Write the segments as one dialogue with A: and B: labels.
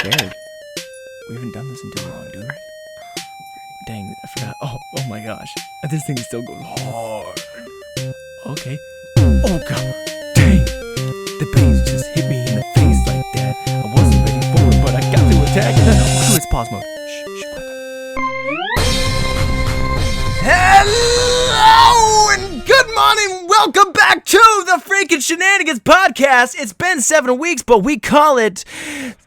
A: scared. We haven't done this in too long, dude. Dang, I forgot. Oh my gosh. This thing still goes hard. Okay. Oh god. Dang. The bass just hit me in the face like that. I wasn't ready for it, but I got to attack. Oh, it's pause mode. Shh, quick. Hello and good morning. Welcome back to the freaking Shenanigans podcast. It's been 7 weeks, but we call it,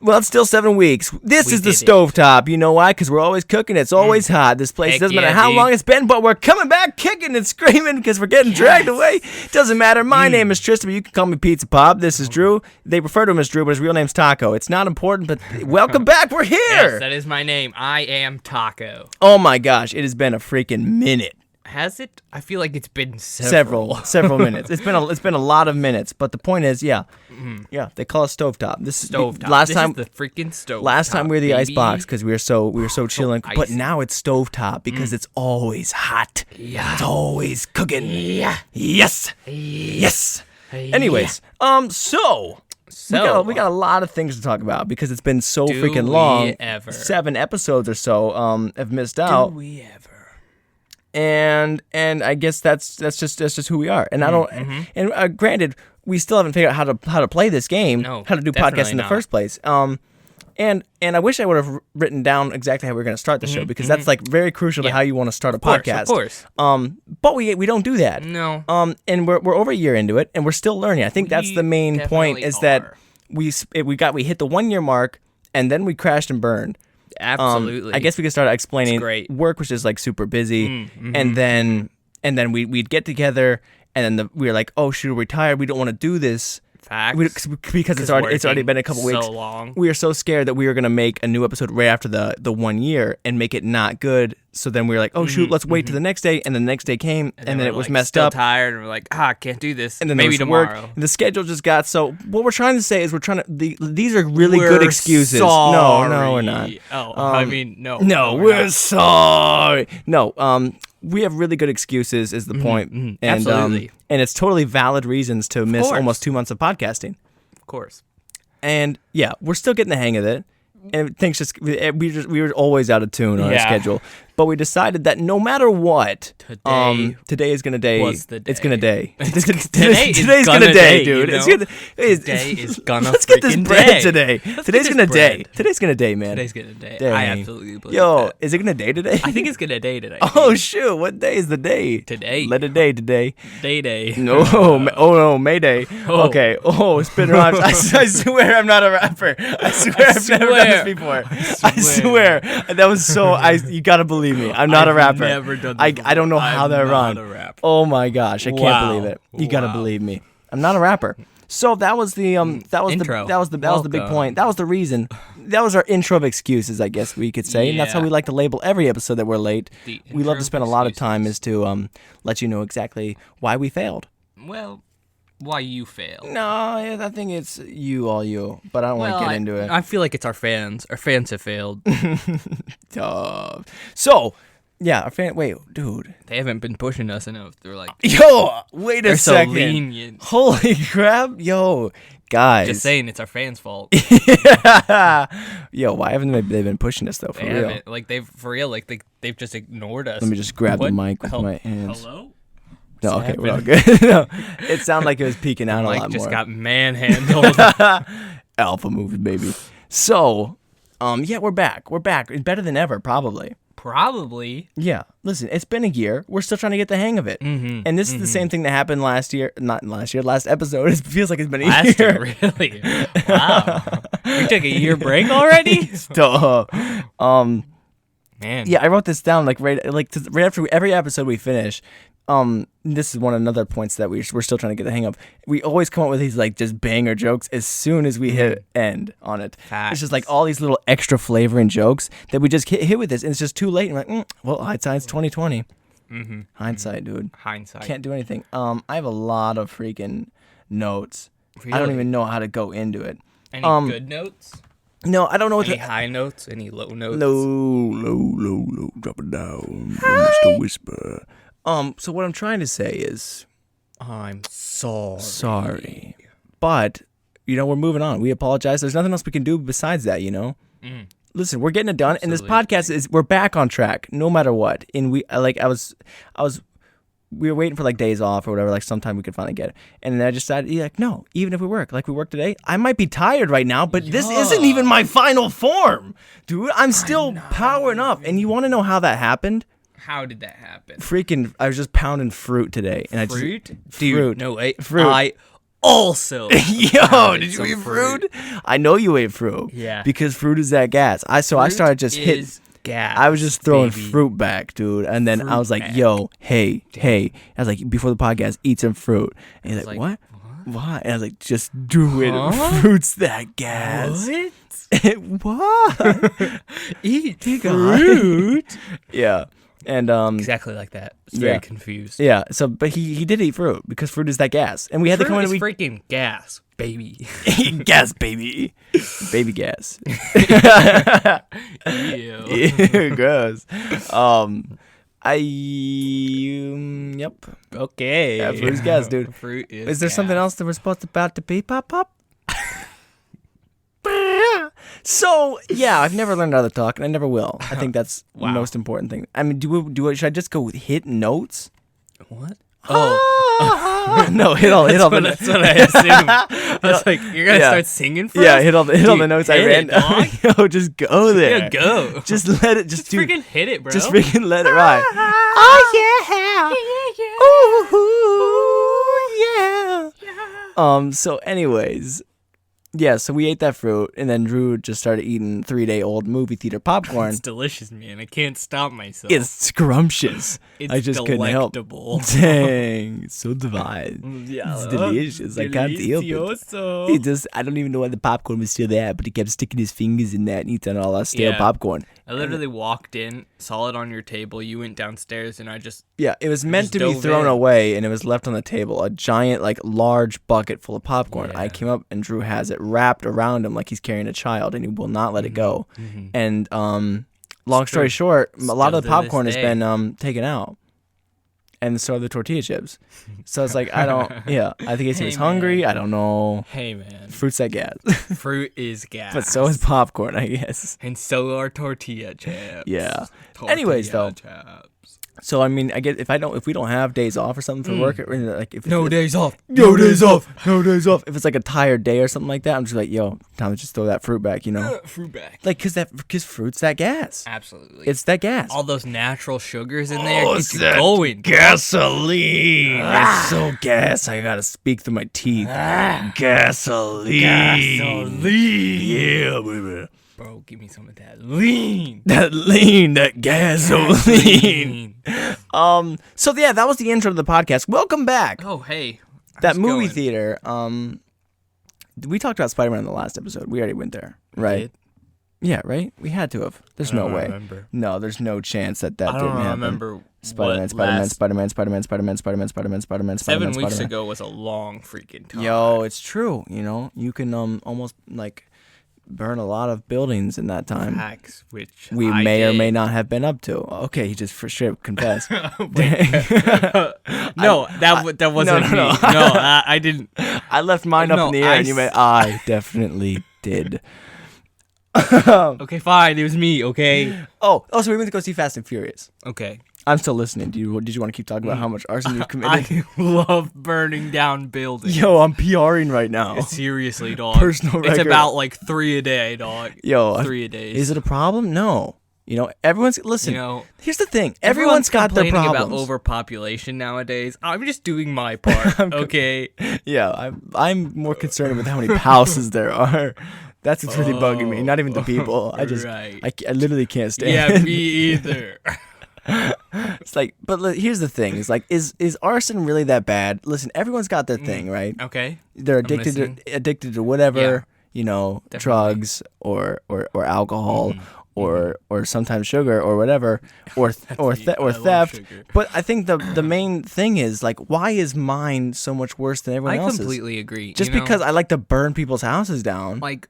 A: well, it's still 7 weeks. This is the stovetop. You know why? Because we're always cooking. It's always hot. This place, doesn't matter how long it's been, but we're coming back kicking and screaming because we're getting dragged away. Doesn't matter. My name is Tristan, but you can call me Pizza Pop. This is Drew. They refer to him as Drew, but his real name's Taco. It's not important, but welcome back. We're here.
B: Yes, that is my name. I am Taco.
A: Oh my gosh, it has been a freaking minute.
B: Has it? I feel like it's been
A: several minutes. It's been a lot of minutes, but the point is, yeah, they call it stovetop. This is
B: stovetop.
A: Last time,
B: the freaking stovetop.
A: Last time we were the icebox because we were so chilling,
B: icy.
A: but now it's stovetop because it's always hot.
B: Yeah,
A: it's always cooking.
B: Yeah,
A: yes. Anyways, so we got a lot of things to talk about because it's been so freaking long. 7 episodes or so have missed out.
B: Do we ever?
A: And I guess that's just who we are. And I don't. And granted, we still haven't figured out how to play this game.
B: No,
A: how to do podcasts in the first place. And I wish I would have written down exactly how we were going to start the show because that's like very crucial to how you want to start a podcast.
B: Of course.
A: But we don't do that.
B: No.
A: And we're over a year into it, and we're still learning. I think that's the main point is that we hit the 1 year mark, and then we crashed and burned.
B: Absolutely.
A: I guess we could start explaining work was just like super busy, and then we'd get together, and then we were like, oh shoot, we're tired. We don't want to do this.
B: Facts.
A: Because it's already been a couple weeks.
B: So long.
A: We are so scared that we were gonna make a new episode right after the 1 year and make it not good. So then we were like, oh shoot, let's wait to the next day, and the next day came, and then it was messed up.
B: Tired, and we're like, I can't do this.
A: And then
B: maybe tomorrow.
A: Work, and the schedule just got so. What we're trying to say is these are really good excuses.
B: Sorry.
A: No, we're not.
B: I mean, no.
A: No, we're sorry. No, we have really good excuses is the point. And,
B: absolutely.
A: And it's totally valid reasons to miss almost 2 months of podcasting.
B: Of course.
A: And yeah, we're still getting the hang of it. And things we were always out of tune on our schedule. But we decided that no matter what, today is gonna day.
B: Was the day.
A: It's gonna day.
B: Today's
A: gonna day, dude.
B: You know? Today is gonna
A: let's get this bread today.
B: Today's gonna day.
A: Today's gonna day, man.
B: Today's gonna day. I absolutely believe
A: that. Is it gonna day today?
B: I think it's gonna day today.
A: Oh shoot! What day is the day?
B: Today.
A: Let it day today.
B: Day.
A: No. Oh no. Mayday. Okay. Oh, spin rhymes. I swear I'm not a rapper. I swear I've never done this before. I swear. That was so. You gotta believe me. I'm not a rapper.
B: I've never done this
A: I don't know how that rhymed. Oh my gosh, I can't believe it. You gotta believe me. I'm not a rapper. So that was the
B: intro.
A: that was the big point. That was the reason. That was our intro of excuses, I guess we could say. And that's how we like to label every episode that we're late. We love to spend a lot of time is to let you know exactly why we failed.
B: Well, why you failed?
A: No, I think it's all you. But I don't want to get into it.
B: I feel like it's our fans. Our fans have failed.
A: So, yeah, our fan. Wait, dude.
B: They haven't been pushing us enough. They're like,
A: yo, wait a second.
B: They're so lenient.
A: Holy crap, yo, guys.
B: Just saying, it's our fans' fault.
A: Yo, why haven't they been pushing us though? For real,
B: they've just ignored us.
A: Let me just grab the mic with my hands.
B: Hello.
A: No, okay, we're all good. No, it sounded like it was peeking out a lot more.
B: Just got manhandled.
A: Alpha moves, baby. So, yeah, we're back. We're back. It's better than ever, probably.
B: Probably.
A: Yeah. Listen, it's been a year. We're still trying to get the hang of it. And this is the same thing that happened last year. Not last year, last episode. It feels like it's been a year.
B: Really? Wow. We took a year break already?
A: Stop.
B: Man.
A: Yeah, I wrote this down right after every episode we finish. This is another points that we're still trying to get the hang of. We always come up with these just banger jokes as soon as we hit end on it.
B: Facts.
A: It's just like all these little extra flavor and jokes that we just hit with this, and it's just too late. And we're like, well, hindsight's 2020. Hindsight, dude.
B: Hindsight.
A: Can't do anything. I have a lot of freaking notes.
B: Really?
A: I don't even know how to go into it.
B: Any good notes?
A: No, I don't know what
B: any high notes, any low notes.
A: Low, drop it down, Mr. Whisper. So what I'm trying to say is,
B: I'm sorry.
A: But we're moving on. We apologize. There's nothing else we can do besides that, Listen, we're getting it done, and this
B: Absolutely.
A: podcast we're back on track, no matter what. And we were waiting for like days off or whatever, like sometime we could finally get it. And then I just decided, like, no, even if we work today, I might be tired right now, but this isn't even my final form, dude. I'm still powering up. And you want to know how that happened?
B: How did that happen?
A: Freaking, I was just pounding fruit today, and
B: Fruit?
A: Fruit.
B: No, wait.
A: Fruit.
B: I also.
A: Yo, did you eat fruit? I know you ate fruit.
B: Yeah.
A: Because fruit is that gas. I started just hitting.
B: Gas.
A: I was just throwing
B: baby.
A: fruit back, dude. And then
B: Fruit
A: I was like,
B: back.
A: yo, hey. I was like, before the podcast, eat some fruit. And he's like,
B: like,
A: what? Why? And I was like, just do it.
B: Huh?
A: Fruit's that gas.
B: What?
A: What?
B: Eat
A: fruit? Yeah. And
B: Exactly like that. I was very confused.
A: Yeah. So, but he did eat fruit because fruit is that gas, and we had to come in.
B: Fruit
A: And
B: is freaking gas, baby.
A: gas, baby, baby gas.
B: Ew.
A: Ew, gross. Yep.
B: Okay.
A: Yeah, fruit is gas, dude.
B: Fruit is.
A: Is there something else that we're supposed about to be pop? So yeah, I've never learned how to talk, and I never will. I think that's the most important thing. I mean, should I just go with hit notes?
B: What?
A: No, hit all
B: That's
A: the
B: what I assumed. I was like, you're gonna
A: Yeah.
B: start singing for
A: yeah,
B: us?
A: hit all the notes I
B: hit
A: ran.
B: it, dog.
A: Yo, just go there.
B: Yeah, go.
A: Just let it. Just do.
B: freaking hit it, bro.
A: Just freaking let it ride. Oh yeah. So anyways, yeah. So we ate that fruit, and then Drew just started eating 3-day-old movie theater popcorn.
B: It's delicious, man. I can't stop myself.
A: It's scrumptious.
B: It's
A: I just couldn't help.
B: delectable.
A: Dang, it's so divine.
B: Yeah,
A: It's delicious. I can't help it.
B: Delicioso.
A: I don't even know why the popcorn was still there, but he kept sticking his fingers in that and eating all our stale
B: Yeah.
A: popcorn.
B: I literally walked in, saw it on your table. You went downstairs, and I just
A: Yeah, it was meant
B: just
A: to be
B: dove
A: thrown
B: in.
A: away, and it was left on the table. A giant, like, large bucket full of popcorn. I
B: Yeah.
A: came up, and Drew has it wrapped around him like he's carrying a child, and he will not let it go. And long story short, a lot of the
B: Still to this
A: popcorn has
B: day.
A: been taken out. And so are the tortilla chips. So it's like, I don't, yeah, I think he was hungry. I don't know.
B: Hey, man.
A: Fruit's that gas.
B: Fruit is gas.
A: But so is popcorn, I guess.
B: And so are tortilla chips.
A: Yeah.
B: Tortilla
A: Anyways, though.
B: chips.
A: So I mean, I guess if we don't have days off or something for work, or, like if
B: No days off.
A: no days off. If it's like a tired day or something like that, I'm just like, yo, time to just throw that fruit back, you know?
B: Fruit back.
A: Like, cause fruit's that gas.
B: Absolutely.
A: It's that gas.
B: all those natural sugars in there.
A: it's
B: It's
A: that
B: going.
A: gasoline. It's so gas. I gotta speak through my teeth. Gasoline. Yeah, baby.
B: Bro, give me some of that lean.
A: That lean, that gasoline. So yeah, that was the intro to the podcast. Welcome back.
B: Oh, hey.
A: That
B: How's it
A: movie
B: going?
A: theater. We talked about Spider-Man in the last episode. We already went there, right?
B: Did?
A: Yeah, right. We had to have. There's
B: I
A: no
B: don't
A: way.
B: remember.
A: No, there's no chance that
B: I
A: didn't
B: don't
A: happen.
B: remember.
A: Spider-Man,
B: what
A: Spider-Man,
B: last-
A: Spider-Man, Spider-Man, Spider-Man, Spider-Man, Spider-Man, Spider-Man,
B: 7
A: Spider-Man,
B: weeks
A: Spider-Man.
B: ago was a long freaking time.
A: Yo, it's true. You know, you can almost like burn a lot of buildings in that time.
B: Facts, which
A: We
B: I
A: may or
B: did.
A: may not have been up to. Okay, he just for sure confessed.
B: No, that wasn't
A: no,
B: me.
A: no.
B: No, I didn't.
A: I left mine up
B: No,
A: in the air,
B: I
A: and you went, I definitely did.
B: Okay, fine. It was me. Okay.
A: Oh, so we went to go see Fast and Furious.
B: Okay.
A: I'm still listening. Did you want to keep talking about how much arson you've committed?
B: I love burning down buildings.
A: Yo, I'm PRing right now.
B: Seriously, dog.
A: Personal
B: It's
A: record.
B: about like 3 a day, dog.
A: Yo,
B: 3 a day.
A: is it a problem? No. You know, everyone's listen.
B: You know,
A: here's the thing. Everyone's got their
B: complaining
A: problems.
B: about overpopulation nowadays. I'm just doing my part, okay?
A: Yeah, I'm more concerned with how many houses there are. That's what's really bugging me. Not even the people. I just,
B: right.
A: I literally can't stand.
B: Yeah,
A: it.
B: me either.
A: It's like, but here's the thing: is like, is arson really that bad? Listen, everyone's got their thing, right?
B: Okay.
A: They're addicted to whatever,
B: Yeah.
A: you know,
B: Definitely.
A: drugs or alcohol. Or sometimes sugar or whatever or
B: I love
A: theft.
B: sugar.
A: But I think the main thing is like, why is mine so much worse than everyone
B: I
A: else's?
B: completely agree.
A: Just
B: you know?
A: because I like to burn people's houses down.
B: like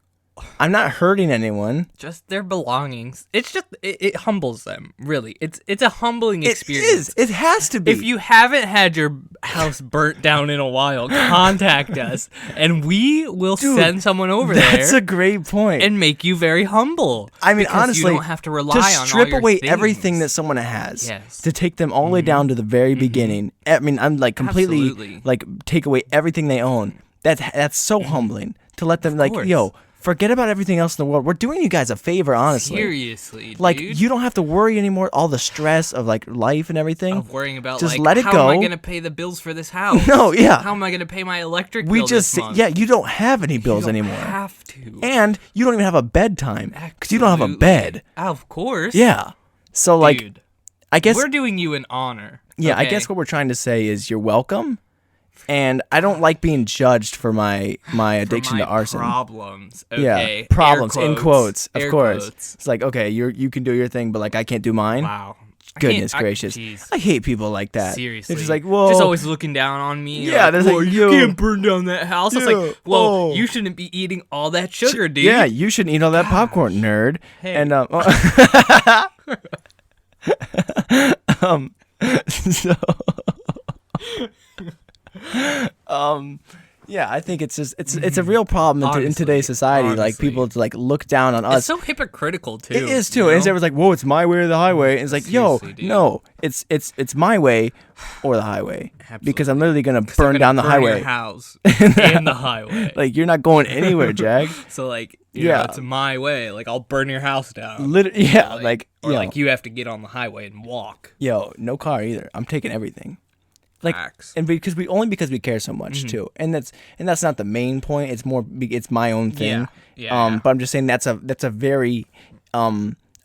A: I'm not hurting anyone.
B: Just their belongings. It's just it humbles them. Really, it's a humbling experience.
A: It is. It has to be.
B: If you haven't had your house burnt down in a while, contact us, and we will send someone over there.
A: That's a great point.
B: And make you very humble.
A: I mean, honestly,
B: you don't have to rely
A: to
B: on
A: strip
B: all your
A: away
B: things.
A: everything that someone has.
B: Yes.
A: To take them all the way down to the very beginning. I mean, I'm like completely
B: Absolutely.
A: like take away everything they own. That's so humbling to let them like, yo, forget about everything else in the world. We're doing you guys a favor, honestly.
B: Seriously,
A: like
B: dude.
A: you don't have to worry anymore. All the stress of like life and everything.
B: Of worrying about
A: just
B: like,
A: let it
B: how
A: go.
B: am I gonna pay the bills for this house?
A: No, yeah.
B: How am I gonna pay my electric bill this month?
A: You don't have any bills
B: you don't
A: anymore.
B: Have to.
A: And you don't even have a bedtime because you don't have a bed.
B: Of course.
A: Yeah. So like,
B: Dude,
A: I guess
B: we're doing you an honor.
A: Yeah,
B: okay?
A: I guess what we're trying to say is you're welcome. And I don't like being judged for my addiction to arson.
B: Problems. Okay.
A: Yeah, problems in quotes, of course.
B: Quotes.
A: It's like, okay, you can do your thing, but like I can't do mine.
B: Wow.
A: Goodness gracious. I hate people like that.
B: Seriously.
A: It's just like, whoa.
B: Just always looking down on me.
A: Yeah,
B: like,
A: there's
B: whoa,
A: like,
B: you
A: yo.
B: can't burn down that house. It's
A: Yeah,
B: like, well,
A: oh.
B: you shouldn't be eating all that sugar, dude.
A: Yeah, you shouldn't eat all that popcorn, nerd.
B: Hey.
A: And so yeah, I think it's just it's a real problem in today's society. Like people to like look down on us.
B: It's so hypocritical too.
A: It is too.
B: You know?
A: And everyone's like, "Whoa, it's my way or the highway." And it's like,
B: Seriously,
A: "Yo,
B: dude.
A: no, it's my way or the highway."
B: Absolutely.
A: Because I'm literally gonna
B: I'm
A: burn
B: gonna
A: down the
B: burn
A: highway
B: your house and the highway.
A: Like you're not going anywhere, Jag.
B: So like, you know, it's my way. Like I'll burn your house down.
A: Literally, yeah. Like
B: like you have to get on the highway and walk.
A: Yo, no car either. I'm taking everything. Like,
B: Facts.
A: and because we care so much too, and that's not the main point. It's more, it's my own thing.
B: Yeah.
A: But I'm just saying that's a very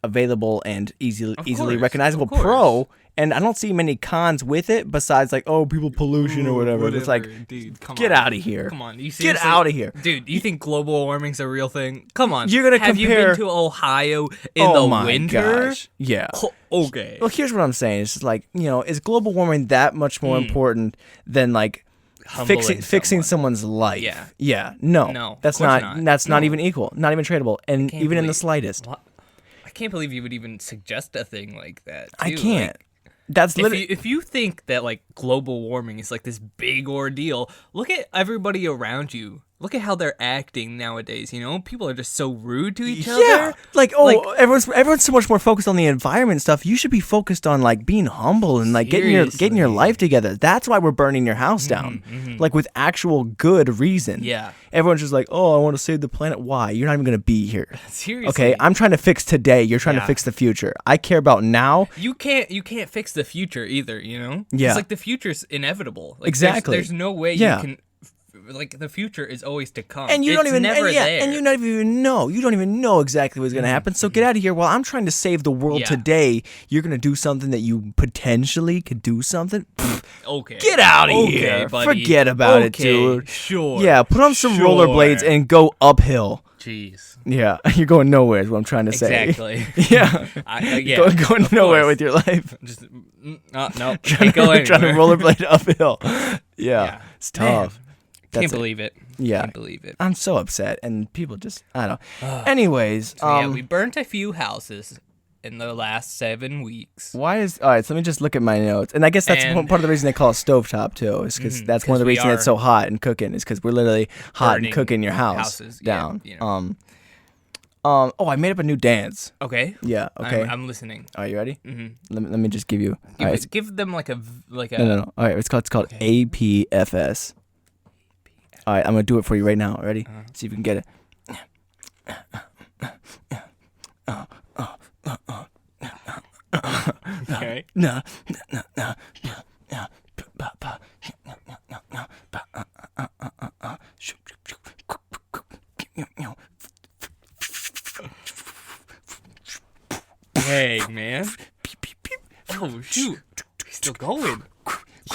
A: available and easily recognizable pro. And I don't see many cons with it besides like, oh, people pollution or whatever. It's like,
B: dude, come
A: get
B: on.
A: out of here.
B: Come on, you
A: Get out of here,
B: dude. You think global warming's a real thing? Come on,
A: You're gonna
B: have you
A: compare-
B: been to Ohio in
A: oh
B: the
A: my
B: winter?
A: gosh, yeah.
B: Oh, okay.
A: Well, here's what I'm saying. It's just like, you know, is global warming that much more important than like
B: Humbling
A: fixing
B: someone.
A: someone's life?
B: Yeah.
A: Yeah. No.
B: No,
A: That's
B: of course
A: not.
B: not.
A: That's not
B: No.
A: even equal. Not even tradable. And
B: Can't
A: even in the
B: believe-
A: slightest.
B: What? I can't believe you would even suggest a thing like that.
A: I
B: too.
A: can't.
B: Like,
A: That's literally.
B: if you think that like global warming is like this big ordeal, look at everybody around you. Look at how they're acting nowadays. You know, people are just so rude to each other.
A: Yeah, like everyone's so much more focused on the environment stuff. You should be focused on like being humble and like getting your life together. That's why we're burning your house down, like with actual good reason.
B: Yeah.
A: Everyone's just like, oh, I want to save the planet. Why? You're not even gonna be here.
B: Seriously.
A: Okay, I'm trying to fix today. You're trying to
B: Yeah.
A: fix the future. I care about now.
B: You can't fix the future either, you know?
A: Yeah.
B: It's like the future's inevitable. Like,
A: Exactly.
B: There's no way
A: Yeah.
B: you can like the future is always to come.
A: And you don't
B: It's
A: even
B: never there.
A: and you don't even know. You don't even know exactly what's gonna happen. So get out of here. While I'm trying to save the world
B: Yeah.
A: today, you're gonna do something that you potentially could do something. Pfft,
B: Okay.
A: get out of
B: Okay,
A: here.
B: buddy.
A: Forget about it,
B: Okay,
A: dude.
B: Sure.
A: Yeah, put on some rollerblades and go uphill.
B: Jeez.
A: Yeah, you're going nowhere. Is what I'm trying to say.
B: Exactly.
A: Yeah,
B: Yeah.
A: going
B: of
A: nowhere
B: course.
A: with your life.
B: Just no. Can't go anywhere.
A: Trying to rollerblade uphill. Yeah, it's
B: Man,
A: tough.
B: Can't believe it.
A: Yeah.
B: Can't believe it.
A: I'm so upset, and people just I don't. Anyways,
B: So, yeah, we burnt a few houses in the last 7 weeks.
A: why is all right? So let me just look at my notes, and I guess that's
B: And-
A: part of the reason they call it stovetop too, is because that's one of the
B: 'cause we
A: reasons it's
B: are
A: so hot and cooking is because we're literally hot and
B: burning
A: cooking your house
B: houses, yeah,
A: down.
B: you know.
A: Oh, I made up a new dance.
B: Okay.
A: Yeah. Okay.
B: I'm listening.
A: Are you ready?
B: Mm-hmm.
A: Let me just give you. All right,
B: Give them like a
A: no. All right, it's called APFS. All right, I'm gonna do it for you right now. Ready? See if you can get it.
B: Okay. Hey, man. Oh, shoot. He's still going.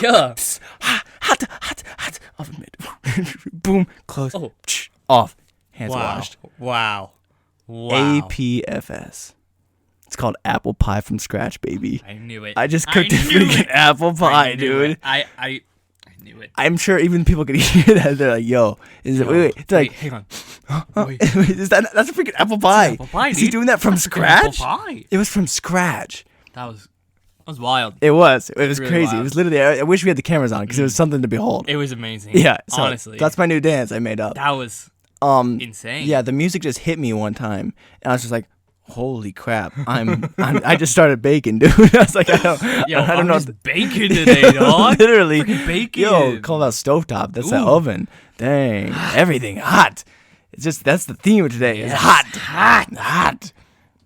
B: Yeah.
A: Hot. Off mid. Boom. Close.
B: Oh.
A: Off. Hands
B: Wow.
A: washed.
B: Wow.
A: APFS. It's called apple pie from scratch, baby.
B: I knew it.
A: I just cooked a
B: knew
A: freaking
B: it.
A: apple pie,
B: I knew
A: dude.
B: it. I knew it.
A: I'm sure even people could hear that. They're like, "Yo, is it? Wait. They're like,
B: hang on.
A: wait, is that's a freaking apple pie?
B: Apple pie,
A: is he
B: dude.
A: doing that from scratch?
B: Apple pie.
A: It was from scratch.
B: That was wild.
A: It was. It was
B: really
A: crazy.
B: wild.
A: It was literally. I wish we had the cameras on because it was something to behold.
B: It was amazing.
A: Yeah. So
B: honestly,
A: that's my new dance I made up.
B: that was insane.
A: Yeah, the music just hit me one time, and I was just like, "Holy crap!" I just started baking, dude. I was like, I don't know.
B: Just bacon today, dog.
A: Literally,
B: Freaking bacon.
A: Yo, call that stovetop. That's that
B: Ooh.
A: oven. Dang, everything hot. It's just that's the theme of today. It's hot.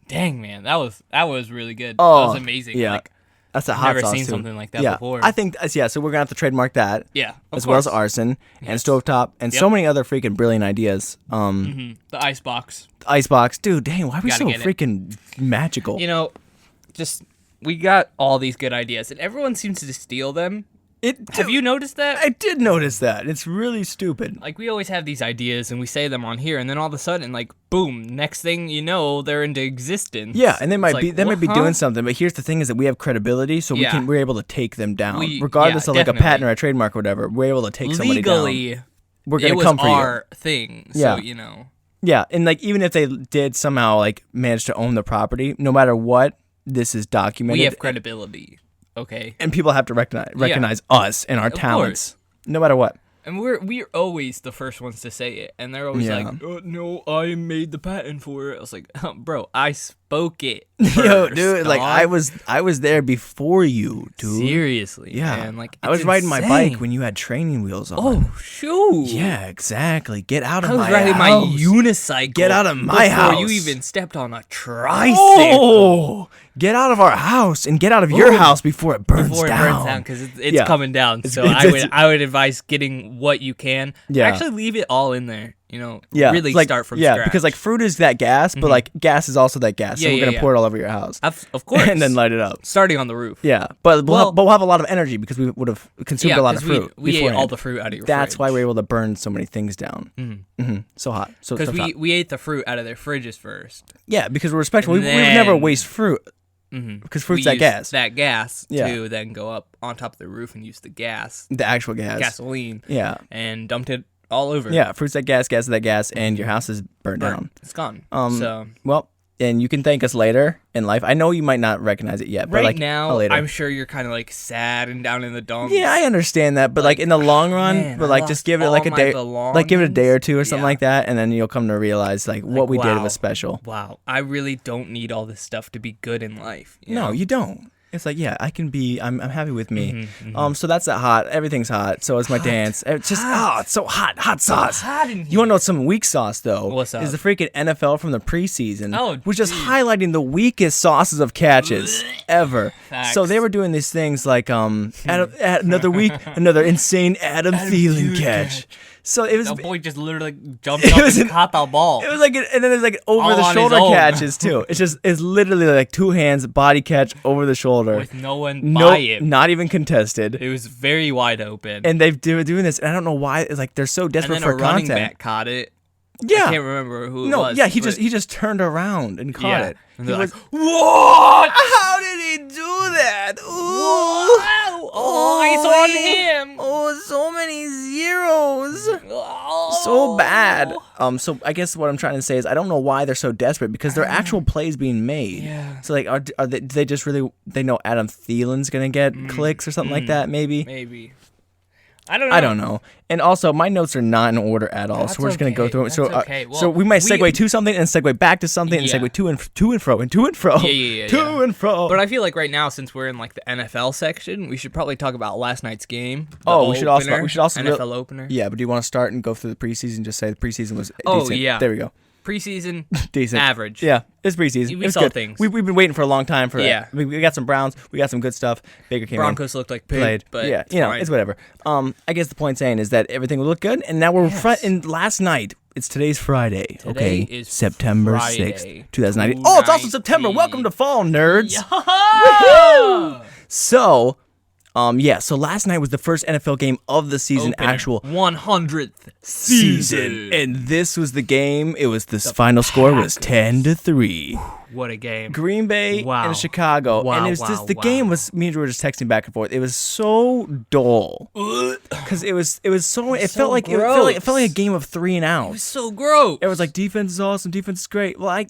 B: Dang, man, that was really good.
A: Oh,
B: that was amazing.
A: Yeah,
B: Like,
A: that's a hot
B: never
A: sauce
B: seen
A: too.
B: something like that
A: yeah.
B: before.
A: I think so. We're gonna have to trademark that.
B: Yeah,
A: as well as arson and stovetop and so many other freaking brilliant ideas.
B: the icebox.
A: Icebox, dude. Dang, why are we
B: Gotta
A: so
B: get it.
A: freaking magical?
B: You know, just we got all these good ideas, and everyone seems to steal them. Have you noticed that?
A: I did notice that. It's really stupid.
B: Like, we always have these ideas and we say them on here, and then all of a sudden, like, boom, next thing you know, they're into existence.
A: Yeah, and they might
B: It's
A: be
B: like,
A: they might be
B: what?
A: doing something, but here's the thing: is that we have credibility, so
B: Yeah.
A: we're able to take them down,
B: We-
A: regardless
B: yeah,
A: of like a
B: definitely.
A: patent or a trademark or whatever. We're able to take somebody
B: Legally,
A: down. We're
B: it
A: gonna
B: was
A: come for
B: our thing.
A: Yeah.
B: So, you know.
A: Yeah, and like even if they did somehow like manage to own the property, no matter what, this is documented.
B: We have credibility. Okay.
A: and people have to recognize us and our talents, no matter what.
B: And we're always the first ones to say it, and they're always
A: Yeah.
B: like, oh, "No, I made the patent for it." I was like, "Bro, I spoke it."
A: Yo,
B: first,
A: dude, like
B: dog."
A: I was there before you, dude.
B: Seriously,
A: Yeah,
B: man, like
A: I was
B: it's
A: riding my
B: insane.
A: bike when you had training wheels on.
B: Oh shoot!
A: yeah, exactly. Get out of
B: I was
A: my
B: riding my
A: house.
B: unicycle.
A: Get out of my
B: before you
A: house.
B: even stepped on a tricycle.
A: Oh, get out of our house and get out of your house before it burns
B: Before it
A: down.
B: burns down, because it's
A: Yeah.
B: coming down. So
A: it's-
B: I would advise getting what you can.
A: Yeah.
B: Actually, leave it all in there. You know,
A: Yeah,
B: really
A: like,
B: start from
A: yeah,
B: scratch.
A: because like fruit is that gas, but like gas is also that gas. So
B: Yeah,
A: we're
B: yeah,
A: gonna
B: yeah.
A: pour it all over your house,
B: of course,
A: and then light it up.
B: starting on the roof.
A: Yeah, but
B: Well-
A: we'll have a lot of energy because we would have consumed a lot of
B: 'cause
A: fruit.
B: We ate
A: beforehand.
B: all the fruit out of your
A: That's why
B: fridge.
A: we're able to burn so many things down. So hot. So
B: Because
A: hot.
B: we ate the fruit out of their fridges first.
A: Yeah, because we're respectful. We
B: And
A: would never
B: then-
A: waste fruit because fruit's that
B: used
A: gas,
B: That gas
A: Yeah.
B: to then go up on top of the roof and use the gas,
A: the actual gas.
B: gasoline,
A: Yeah,
B: and dumped it all over.
A: yeah. Fruit's that gas is that gas, and your house is burned down.
B: It's gone.
A: So well, and you can thank us later in life. I know you might not recognize it yet, but
B: right
A: like
B: now,
A: later.
B: I'm sure you're kind of like sad and down in the dumps.
A: Yeah, I understand that, but like in the long run,
B: man,
A: but
B: I
A: like just
B: lost
A: give it like a
B: all
A: day,
B: my
A: like give it a day or two or something
B: Yeah.
A: like that, and then you'll come to realize like what we did
B: wow.
A: was special.
B: Wow, I really don't need all this stuff to be good in life. You
A: No,
B: know?
A: you don't. It's like I'm happy with me.
B: Mm-hmm,
A: So that's that hot. Everything's hot. So is my dance. It's just it's so hot sauce.
B: hot in
A: You want to know some weak sauce though?
B: What's up?
A: Is the freaking NFL from the preseason?
B: Oh,
A: which is
B: geez.
A: highlighting the weakest sauces of catches ever.
B: Facts.
A: So they were doing these things like another week, another insane Adam Thielen catch. So it was.
B: That boy just literally jumped up and caught the ball.
A: It was like, and then there's like over
B: All
A: the
B: on
A: shoulder
B: his own.
A: catches too. It's literally like two hands, body catch over the shoulder,
B: With no one by him.
A: not even contested.
B: It was very wide open.
A: And they're doing this, and I don't know why. It's like they're so
B: And
A: desperate
B: then
A: for
B: a running
A: content.
B: back caught it.
A: Yeah,
B: I can't remember who it
A: no,
B: was.
A: yeah, he
B: but-
A: just turned around and caught it.
B: And
A: He
B: they're
A: was,
B: like, what?
A: how did he do that? Ooh.
B: Wow. Oh, it's on him.
A: Oh, so many zeros.
B: Oh.
A: So bad. So I guess what I'm trying to say is I don't know why they're so desperate because there are actual plays being made.
B: Yeah.
A: So like, are they? Do they just really they know Adam Thielen's gonna get clicks or something like that? Maybe.
B: Maybe. I don't know.
A: I don't know. And also, my notes are not in order at all,
B: That's
A: so we're just gonna go
B: okay.
A: through it. So,
B: That's okay.
A: so
B: Well,
A: we might
B: we-
A: segue to something and segue back to something and
B: Yeah.
A: segue to and fro and to and fro.
B: Yeah.
A: To and fro.
B: But I feel like right now, since we're in like the NFL section, we should probably talk about last night's game. the
A: Oh, we should also
B: NFL opener.
A: Yeah, but do you want to start and go through the preseason? Just say the preseason was
B: Oh,
A: decent.
B: yeah.
A: There we go.
B: Preseason,
A: Decent.
B: average.
A: Yeah, it's preseason.
B: We
A: It's
B: saw
A: good.
B: things.
A: We've been waiting for a long time for
B: Yeah.
A: that. We got some Browns. We got some good stuff. Baker came in.
B: Broncos looked like
A: Played,
B: but
A: yeah,
B: it's fine.
A: it's whatever. I guess the point saying is that everything will look good, and now we're front. And last night, today's Friday.
B: Today
A: Okay,
B: is
A: September
B: Friday,
A: 6th, 2019. Oh, it's also
B: 2/19.
A: September. Welcome to fall, nerds.
B: Yeah.
A: So, yeah. So last night was the first NFL game of the season,
B: Opener.
A: actual
B: 100th
A: season, and this was the game. It was the final score was 10-3.
B: What a game.
A: Green Bay
B: Wow.
A: and Chicago.
B: Wow,
A: and it was just, the game was, me and Drew were just texting back and forth. It was so dull. Because it felt like a game of 3 and outs.
B: It was so gross.
A: It was like, defense is awesome, defense is great. Well,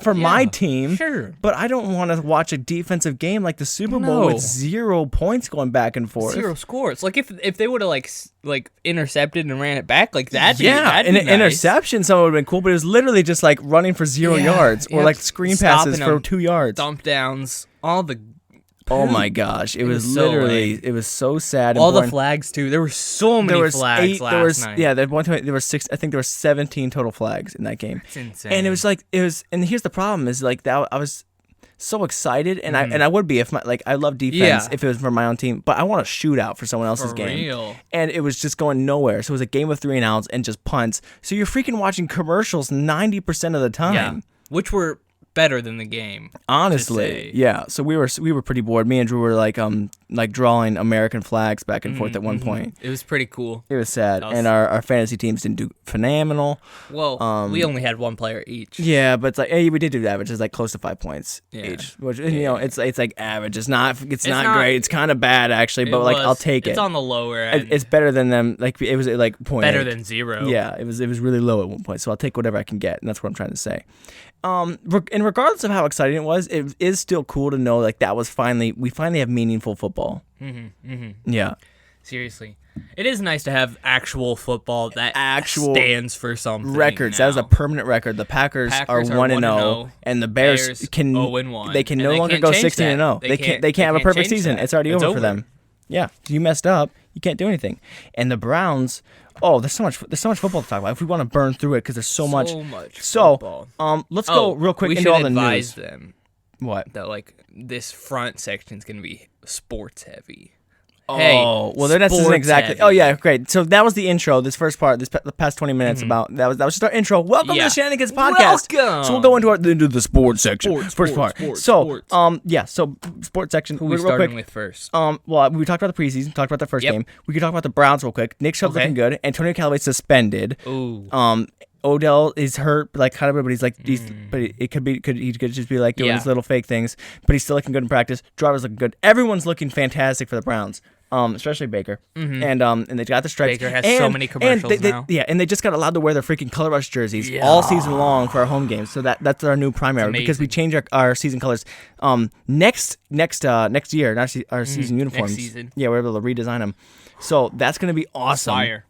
A: for my team,
B: sure.
A: But I don't want to watch a defensive game like the Super Bowl with 0 points going back and forth.
B: 0 scores. Like if they would have like intercepted and ran it back like that.
A: An
B: nice.
A: interception, some would have been cool, but it was literally just like running for 0 yards or like screen passes for 2 yards,
B: dump downs, all the.
A: Oh my gosh! It was literally it was so sad.
B: All the flags too. There were so many flags last night.
A: Yeah, at one point there were 6. I think there were 17 total flags in that game.
B: That's insane.
A: And it was. And here's the problem: is like that I was so excited, and I would be if I love defense if it was for my own team, but I want a shootout for someone else's game.
B: Real.
A: And it was just going nowhere. So it was a game of 3 and outs and just punts. So you're freaking watching commercials 90% of the time.
B: Yeah, which were better than the game.
A: Honestly, yeah. So we were pretty bored. Me and Drew were like drawing American flags back and forth at one point.
B: It was pretty cool.
A: It was sad, and our fantasy teams didn't do phenomenal.
B: Well, we only had 1 player each.
A: Yeah, but it's like we did do average. It's like close to 5 points each, which it's like average. It's not great. It's kind of bad actually, but I'll take it.
B: It's on the lower end.
A: It's better than them. Like it was like 0.8.
B: Better than 0.
A: Yeah, it was really low at one point. So I'll take whatever I can get, and that's what I'm trying to say. And regardless of how exciting it was, it is still cool to know like that was we finally have meaningful football. Yeah.
B: Seriously. It is nice to have actual football that stands for something.
A: Records.
B: Now.
A: That is a permanent record. The Packers are 1-0, and the Bears can
B: 0-1.
A: They can no longer go 16-0. They can't have a perfect season. It's already over for them. Yeah, you messed up. You can't do anything. And the Browns. Oh, there's so much football to talk about. If we want to burn through it, because there's so much.
B: So,
A: let's go real quick into all the news.
B: We should advise them.
A: What?
B: That this front section is going to be sports heavy.
A: Oh, well, that's exactly. Oh, yeah, great. So that was the intro. This first part, the past 20 minutes about that was just our intro. Welcome to the Shenanigans podcast.
B: Welcome.
A: So we'll go into the sports section. First part. So sports section.
B: Who are we starting with first?
A: Well, we talked about the preseason. Talked about the first game. We could talk about the Browns real quick. Nick Chubb's looking good. Antonio Callaway suspended.
B: Ooh.
A: Odell is hurt, but but he's like, but it could just be like doing his little fake things, but he's still looking good in practice. Driver's looking good. Everyone's looking fantastic for the Browns, especially Baker. And they got the stripes.
B: Baker has so many commercials now.
A: Yeah, and they just got allowed to wear their freaking color rush jerseys all season long for our home games. So that's our new primary because we change our season colors. Next year, not our season uniforms.
B: Next season.
A: Yeah, we're able to redesign them. So that's gonna be awesome.
B: Fire.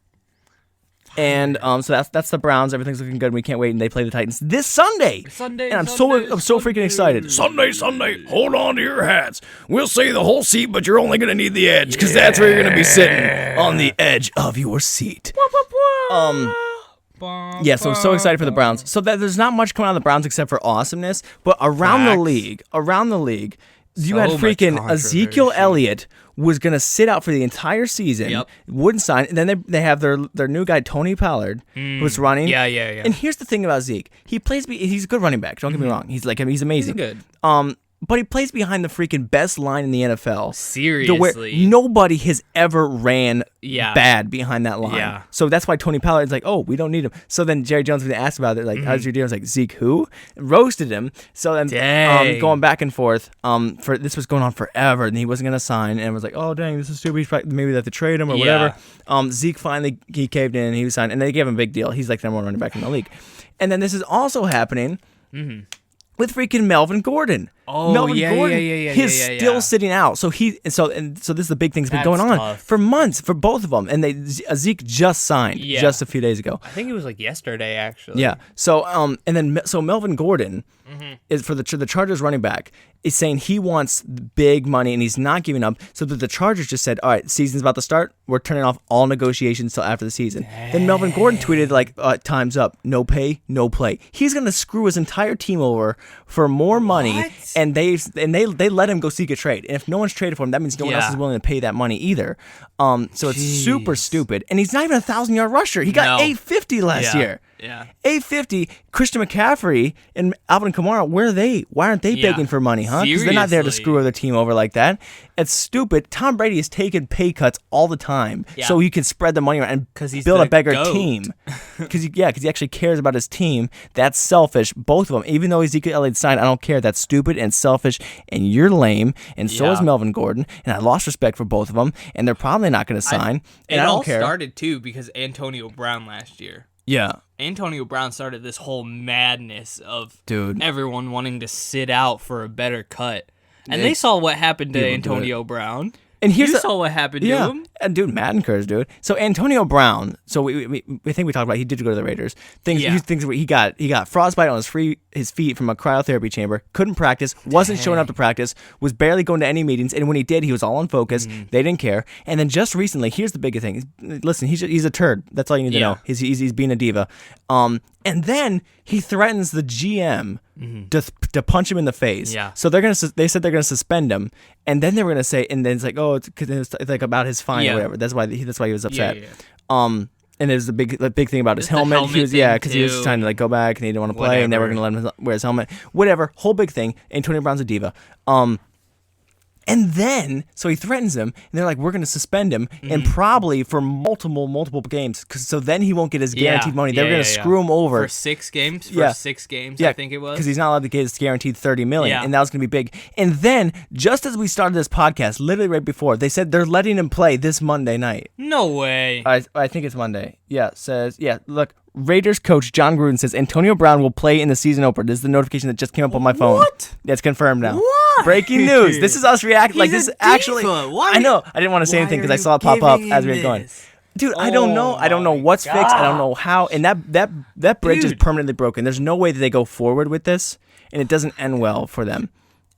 A: And so that's the Browns. Everything's looking good. And we can't wait. And they play the Titans this Sunday. And I'm so freaking excited. Sunday. Hold on to your hats. We'll say the whole seat, but you're only gonna need the edge because that's where you're gonna be sitting on the edge of your seat. Yeah, so I'm so excited for the Browns. So that there's not much coming out of the Browns except for awesomeness, but around the league, you had freaking Ezekiel Elliott was going to sit out for the entire season, wouldn't sign, and then they have their new guy, Tony Pollard, who's running.
B: Yeah.
A: And here's the thing about Zeke. He's a good running back, don't get me wrong. He's amazing.
B: He's good.
A: But he plays behind the freaking best line in the NFL.
B: Seriously.
A: Where nobody has ever ran bad behind that line.
B: Yeah.
A: So that's why Tony Pollard's like, oh, we don't need him. So then Jerry Jones, when they asked about it, like, how's your deal? I was like, Zeke who? Roasted him. So then going back and forth, this was going on forever, and he wasn't going to sign, and was like, oh, dang, this is stupid. Maybe they have to trade him or whatever. Zeke finally, he caved in, and he was signed, and they gave him a big deal. He's like the number 1 running back in the league. And then this is also happening with freaking Melvin Gordon.
B: Oh,
A: Melvin Gordon,
B: he's
A: still sitting out. So this is the big thing's been going on for months for both of them. And Zeke just signed just a few days ago.
B: I think it was like yesterday, actually.
A: Yeah. So Melvin Gordon is for the Chargers running back is saying he wants big money and he's not giving up. So the Chargers just said, all right, season's about to start. We're turning off all negotiations till after the season. Then Melvin Gordon tweeted like, time's up. No pay, no play. He's going to screw his entire team over for more money. And they let him go seek a trade. And if no one's traded for him, that means no one else is willing to pay that money either. So it's super stupid. And he's not even a 1,000-yard rusher. He got 850 last year.
B: Yeah.
A: 850. Christian McCaffrey and Alvin Kamara, where are they? Why aren't they begging for money, huh? Because they're not there to screw other team over like that. It's stupid. Tom Brady is taking pay cuts all the time so he can spread the money around and build a bigger team. Because he actually cares about his team. That's selfish. Both of them. Even though Ezekiel Elliott signed, I don't care. That's stupid and selfish, and you're lame, and so is Melvin Gordon. And I lost respect for both of them, and they're probably not going to sign. And I don't care.
B: It all started, too, because Antonio Brown last year.
A: Yeah.
B: Antonio Brown started this whole madness of everyone wanting to sit out for a better cut. And they saw what happened to Antonio Brown. And you saw what happened to him.
A: And dude, Madden curse, dude. So Antonio Brown. So we think we talked about he did go to the Raiders. He got frostbite on his feet from a cryotherapy chamber. Couldn't practice. Wasn't showing up to practice. Was barely going to any meetings. And when he did, he was all on focus. They didn't care. And then just recently, here's the biggest thing. Listen, he's a turd. That's all you need to know. He's being a diva. And then he threatens the GM to punch him in the face. Yeah. So they said they're gonna suspend him, and then they were gonna say, and then it's like, oh, it's like about his fine or whatever. That's why he was upset. And there's the big thing about his helmet. He was because he was trying to like go back and he didn't want to play, and they were gonna let him wear his helmet. Whatever, whole big thing. Antonio Brown's a diva. And then, so he threatens him, and they're like, we're going to suspend him, and probably for multiple games, so then he won't get his guaranteed money. They're going to screw him over.
B: For 6 games? For 6 games, I think it was.
A: Because he's not allowed to get his guaranteed $30 million, and that was going to be big. And then, just as we started this podcast, literally right before, they said they're letting him play this Monday night.
B: No way.
A: I think it's Monday. Look, Raiders coach John Gruden says Antonio Brown will play in the season opener. This is the notification that just came up on my phone.
B: What?
A: It's confirmed now.
B: What?
A: Breaking news. This is us reacting. Like this is actually.
B: Why?
A: I know. I didn't want to say anything because I saw it pop up as we were going. Dude, I don't know. I don't know what's fixed. I don't know how. And that bridge is permanently broken. There's no way that they go forward with this, and it doesn't end well for them.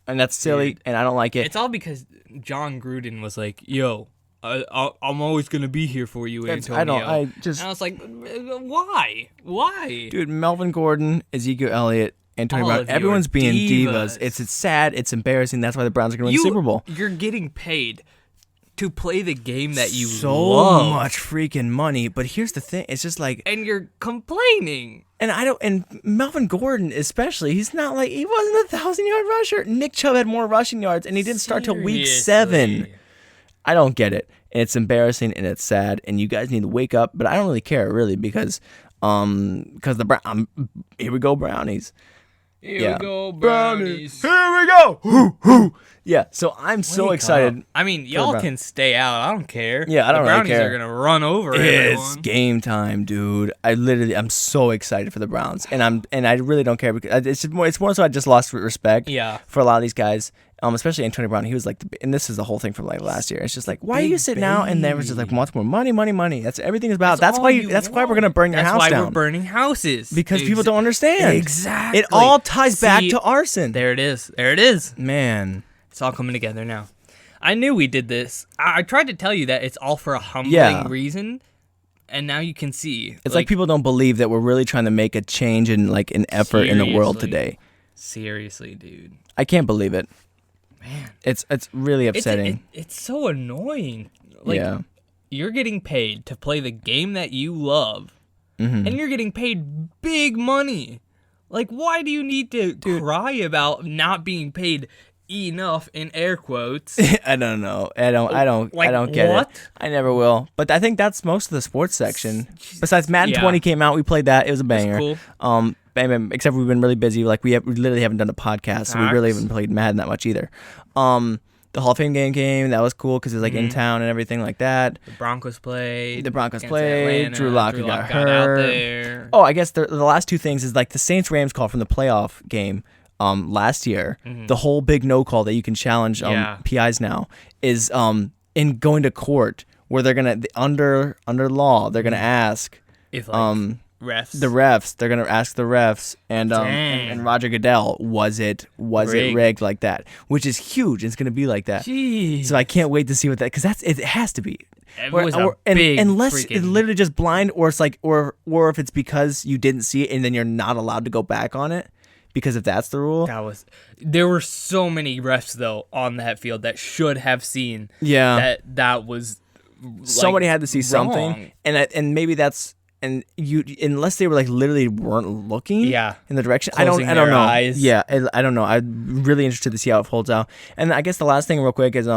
A: And that's silly, and I don't like it.
B: It's all because John Gruden was like, "Yo, I'm always gonna be here for you, Antonio." And I was like, "Why?
A: Dude, Melvin Gordon, Ezekiel Elliott, Antonio Brown, everyone's being divas. It's sad. It's embarrassing. That's why the Browns are gonna win the Super Bowl.
B: You're getting paid to play the game that you
A: so
B: love.
A: Much freaking money. But here's the thing: it's just like,
B: and you're complaining.
A: And and Melvin Gordon especially, he wasn't a 1,000-yard rusher. Nick Chubb had more rushing yards, and he didn't start till week 7. I don't get it. And it's embarrassing and it's sad, and you guys need to wake up. But I don't really care really because here we go Brownies.
B: Here we go Brownies.
A: Here we go. Hoo. Yeah, so I'm so excited.
B: I mean, y'all can stay out. I don't care.
A: Yeah, I don't really care.
B: The Brownies are gonna run over everyone.
A: It's game time, dude. I'm so excited for the Browns, and I really don't care because it's more so I just lost respect. For a lot of these guys. Especially Antonio Brown, he was like, and this is the whole thing from like last year. It's just like, why are you sitting out? And then it's just like, wants more money. That's everything is about. That's why we're gonna burn your house down.
B: That's why we're burning houses
A: because people don't understand.
B: Exactly.
A: It all ties back to arson.
B: There it is.
A: Man,
B: it's all coming together now. I knew we did this. I tried to tell you that it's all for a humbling reason. And now you can see.
A: It's like people don't believe that we're really trying to make a change and like an effort in the world today.
B: Seriously, dude.
A: I can't believe it.
B: Man,
A: it's really upsetting.
B: It's so annoying. Like, you're getting paid to play the game that you love, and you're getting paid big money. Like, why do you need to cry about not being paid enough in air quotes?
A: I don't know. I don't get it. I never will. But I think that's most of the sports section. Besides Madden 20 came out, we played that. It was a banger. Cool. Except we've been really busy. Like we literally haven't done a podcast, so we really haven't played Madden that much either. The Hall of Fame game came. That was cool because it was like in town and everything like that.
B: The Broncos played.
A: Drew Lock got hurt.
B: Out there.
A: Oh, I guess the last two things is like the Saints-Rams call from the playoff game last year. The whole big no call that you can challenge PIs now is in going to court where they're gonna under law they're gonna ask
B: if
A: they're gonna ask the refs and Roger Goodell was it rigged like that, which is huge. It's gonna be like that.
B: Jeez.
A: So I can't wait to see what that because it has to be.
B: Unless
A: it's literally just blind or it's like or if it's because you didn't see it and then you're not allowed to go back on it because if that's the rule.
B: There were so many refs though on that field that should have seen
A: that
B: was
A: somebody had to see
B: wrong.
A: something and maybe that's and you unless they were like literally weren't looking in the direction.
B: Closing
A: I don't know.
B: eyes.
A: Yeah, I don't know. I'm really interested to see how it holds out. And I guess the last thing real quick is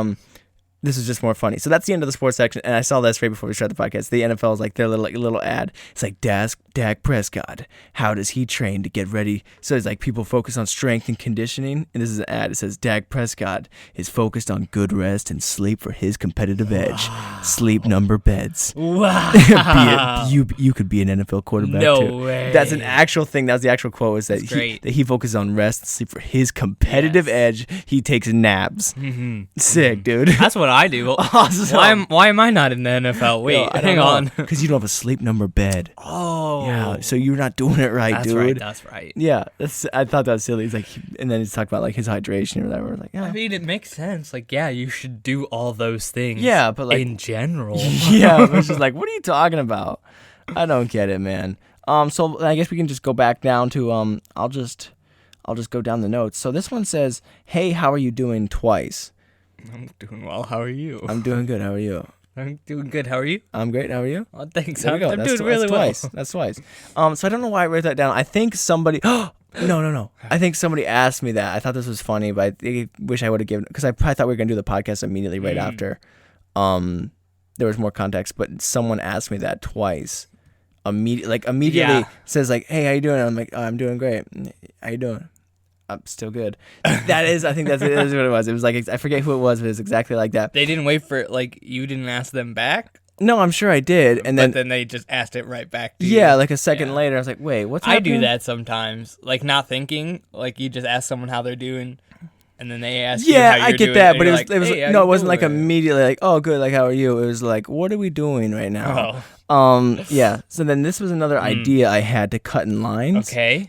A: this is just more funny. So that's the end of the sports section, and I saw this right before we started the podcast. The NFL is like their little ad. It's like Dak Prescott. How does he train to get ready? So it's like people focus on strength and conditioning, and this is an ad. It says Dak Prescott is focused on good rest and sleep for his competitive edge. Sleep number beds.
B: Wow.
A: You could be an NFL quarterback
B: no
A: too.
B: way.
A: That's an actual thing. That was the actual quote. Is that he focuses on rest and sleep for his competitive edge. He takes naps. Sick, dude.
B: That's what I do.
A: Awesome.
B: Why am I not in the NFL? Wait, hang on.
A: Because you don't have a sleep number bed.
B: Oh.
A: Yeah, so you're not doing it right, dude.
B: That's right.
A: Yeah, I thought that was silly. He's like, and then he's talking about like his hydration or whatever. Like, yeah.
B: I mean, it makes sense. Like, yeah, you should do all those things.
A: Yeah, but like
B: in general.
A: Yeah, but it's just like, what are you talking about? I don't get it, man. So I guess we can just go back down to I'll just go down the notes. So this one says, "Hey, how are you doing?" Twice.
B: I'm doing well. How are you?
A: I'm doing good. How are you?
B: I'm doing good. How are you?
A: I'm great. How are you?
B: Oh, thanks.
A: There we go.
B: I'm
A: That's
B: doing really well.
A: Twice. That's twice. So I don't know why I wrote that down. I think somebody. No. I think somebody asked me that. I thought this was funny, but I wish I would have given, because I probably thought we were gonna do the podcast immediately right after. There was more context, but someone asked me that twice. Immediately says like, "Hey, how you doing?" And I'm like, "Oh, I'm doing great. How you doing?" I'm still good. I think that is what it was. It was like, I forget who it was, but it was exactly like that.
B: They didn't wait for, like, you didn't ask them back?
A: No, I'm sure I did. And
B: then they just asked it right back to you.
A: Yeah, like a second later, I was like, wait, what's happening?
B: I do that sometimes. Like, not thinking. Like, you just ask someone how they're doing, and then they ask you how you're doing.
A: Yeah, I get that, but
B: it
A: wasn't like immediately like, oh, good, like, how are you? It was like, what are we doing right now?
B: Oh.
A: Yeah. So then this was another idea I had to cut in lines.
B: Okay.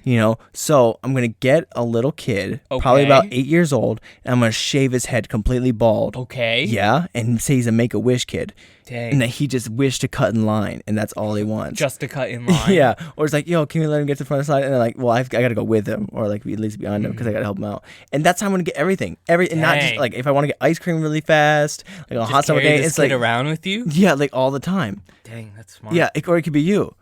A: So I'm going to get a little kid, probably about 8 years old, and I'm going to shave his head completely bald.
B: Okay.
A: Yeah. And say he's a Make-A-Wish kid.
B: Dang.
A: And that he just wished to cut in line, and that's all he wants.
B: Just to cut in line.
A: Yeah. Or it's like, yo, can we let him get to the front of the slide? And they're like, well, I got to go with him, or like at least behind him, because I got to help him out. And that's how I'm going to get everything. And not just like, if I want to get ice cream really fast, like on a hot summer day, it's like
B: around with you.
A: Yeah, like all the time.
B: Dang, that's smart.
A: Yeah, or it could be you.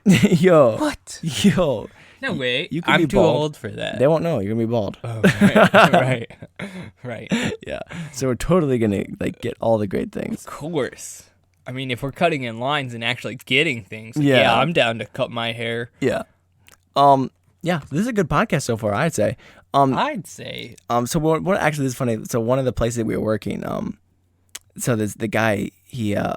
A: Yo.
B: What?
A: Yo.
B: No way.
A: You could
B: I'm
A: be
B: too
A: bald.
B: old for that.
A: They won't know. You're gonna be bald.
B: Oh, right.
A: Yeah. So we're totally gonna like get all the great things.
B: Of course. I mean, if we're cutting in lines and actually getting things,
A: yeah,
B: I'm down to cut my hair.
A: Yeah. Yeah. This is a good podcast so far, I'd say. So what actually, this is funny. So one of the places that we were working, so there's the guy,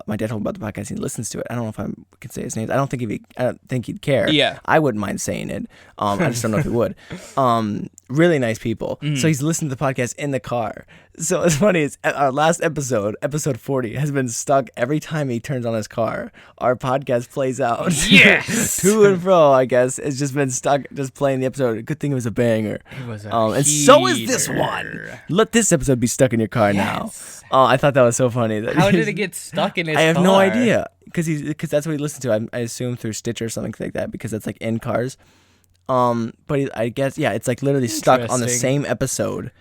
A: my dad told me about the podcast, he listens to it. I don't know if I can say his name. I don't think he'd care.
B: Yeah.
A: I wouldn't mind saying it. I just don't know if he would. Really nice people. So he's listening to the podcast in the car. So it's funny, it's our last episode 40, has been stuck every time he turns on his car. Our podcast plays out.
B: Yes!
A: To and fro, I guess. It's just been stuck, just playing the episode. Good thing it was a banger.
B: It was a
A: and so is this one. Let this episode be stuck in your car now. I thought that was so funny.
B: How did it get stuck in his car?
A: I have no idea. Because that's what he listened to. I assume through Stitcher or something like that, because that's like in cars. But I guess, yeah, it's like literally stuck on the same episode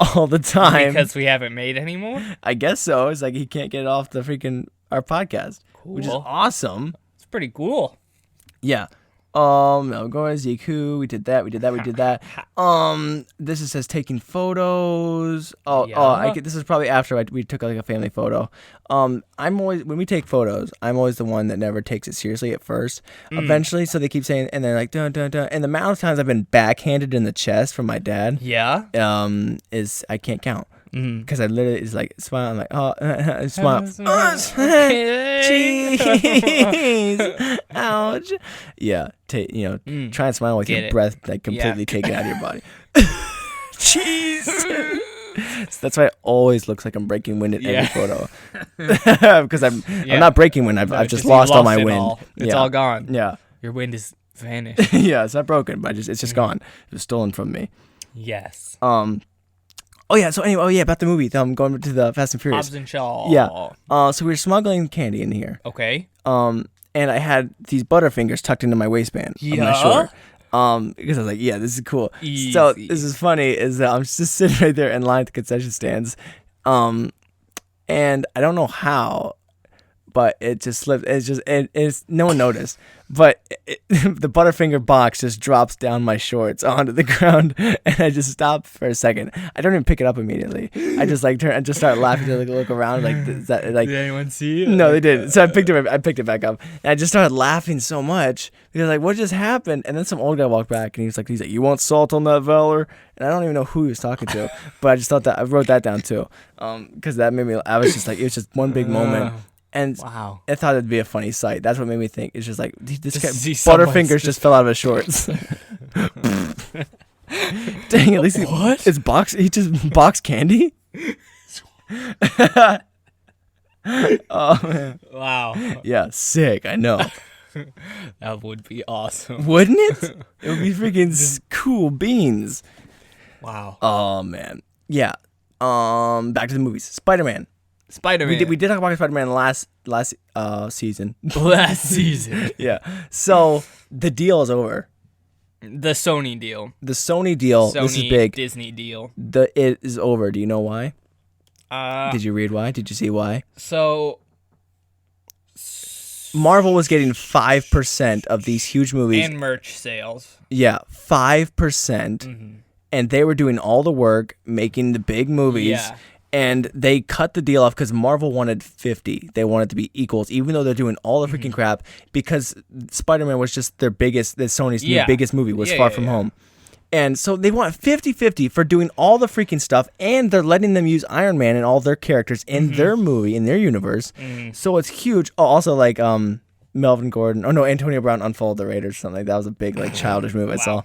A: all the time.
B: Because we haven't made any more?
A: I guess so. It's like he can't get it off our podcast.
B: Cool.
A: Which is awesome.
B: It's pretty cool.
A: Yeah. No, go to Ziku. We did that. This says taking photos. This is probably after we took like a family photo. I'm always, when we take photos, I'm always the one that never takes it seriously at first. Eventually, so they keep saying, and they're like, dun dun dun. And the amount of times I've been backhanded in the chest from my dad, is I can't count. Because I literally is like smile. I'm like, smile. Jeez, ouch. Yeah, try and smile with your breath like completely taken out of your body. Jeez. So that's why it always looks like I'm breaking wind in every photo. Because I'm not breaking wind. I've just lost all my wind.
B: It's all gone.
A: Yeah,
B: your wind is vanished.
A: Yeah, it's not broken, but it's just gone. It was stolen from me.
B: Yes.
A: Oh yeah. So anyway, about the movie. Going to the Fast and Furious.
B: Hobbs and Shaw.
A: Yeah. So we were smuggling candy in here.
B: Okay.
A: And I had these Butterfingers tucked into my waistband.
B: Yeah.
A: I'm not sure. Because I was like, yeah, this is cool.
B: Easy.
A: So this is funny. Is that I'm just sitting right there in line at the concession stands, and I don't know how, but it just slipped. It's no one noticed, but the Butterfinger box just drops down my shorts onto the ground, and I just stop for a second. I don't even pick it up immediately. I just start laughing to look around is that like.
B: Did anyone see it?
A: No, they didn't. So I picked it back up, and I just started laughing so much because like, what just happened? And then some old guy walked back, and he's like, you want salt on that, Valor? And I don't even know who he was talking to, but I just thought that I wrote that down too, because that made me. I was just like, it was just one big moment. And
B: wow.
A: I thought it'd be a funny sight. That's what made me think. It's just like, this guy,
B: Butterfingers
A: just fell out of his shorts. Dang, at least it's box. He just boxed candy? Oh, man.
B: Wow.
A: Yeah, sick. I know.
B: That would be awesome.
A: Wouldn't it? It would be freaking cool beans.
B: Wow.
A: Oh, man. Yeah. Back to the movies. Spider-Man. We did talk about Spider-Man last season.
B: Last season.
A: Yeah. So the deal is over.
B: The Sony deal.
A: This is big.
B: Disney deal.
A: It is over. Do you know why? Did you read why? Did you see why?
B: So
A: Marvel was getting 5% of these huge movies.
B: And merch sales.
A: Yeah, 5%. Mm-hmm. And they were doing all the work, making the big movies.
B: Yeah.
A: And they cut the deal off because Marvel wanted 50. They wanted to be equals, even though they're doing all the freaking crap, because Spider-Man was just Sony's new biggest movie was Far From Home. And so they want 50-50 for doing all the freaking stuff, and they're letting them use Iron Man and all their characters in their movie, in their universe. So it's huge. Oh, also, like, Melvin Gordon. Oh, no, Antonio Brown unfollowed the Raiders or something. Like, that was a big, like, childish move I saw.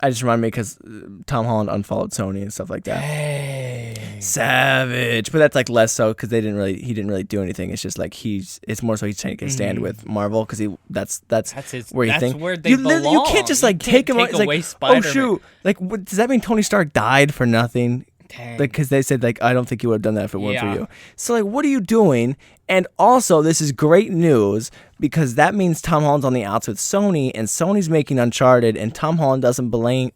A: I just reminded me because Tom Holland unfollowed Sony and stuff like that.
B: Dang.
A: Savage, but that's like less so because he didn't really do anything. It's just like it's more so he's taking a stand with Marvel because that's where he thinks
B: where they belong.
A: You can't just like take him away. Like,
B: Spider-Man.
A: Oh shoot! Like, does that mean Tony Stark died for nothing?
B: Dang.
A: Like, because they said like I don't think he would have done that if it weren't for you. So like, what are you doing? And also, this is great news because that means Tom Holland's on the outs with Sony, and Sony's making Uncharted, and Tom Holland doesn't belong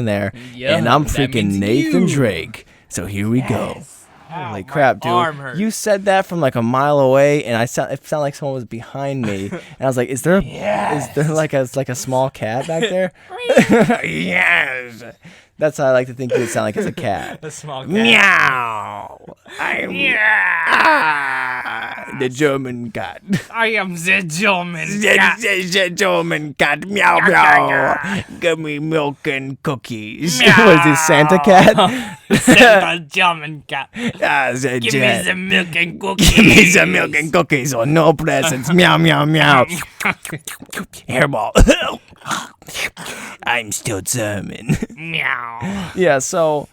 A: there. Yeah, and I'm freaking Nathan Drake. So here we go. Holy crap, dude! You said that from like a mile away, and it sounded like someone was behind me, and I was like, "Is there like a small cat back there?" Yes. That's how I like to think you would sound like as a cat.
B: A small cat.
A: Meow. I'm the German cat.
B: I am the German cat.
A: The German cat. Meow meow. Give me milk and cookies. Was this Santa cat?
B: Santa German cat.
A: Give
B: me some milk and cookies.
A: Give me some milk and cookies or no presents. Meow meow meow. Hairball. I'm still German.
B: Meow.
A: Yeah, so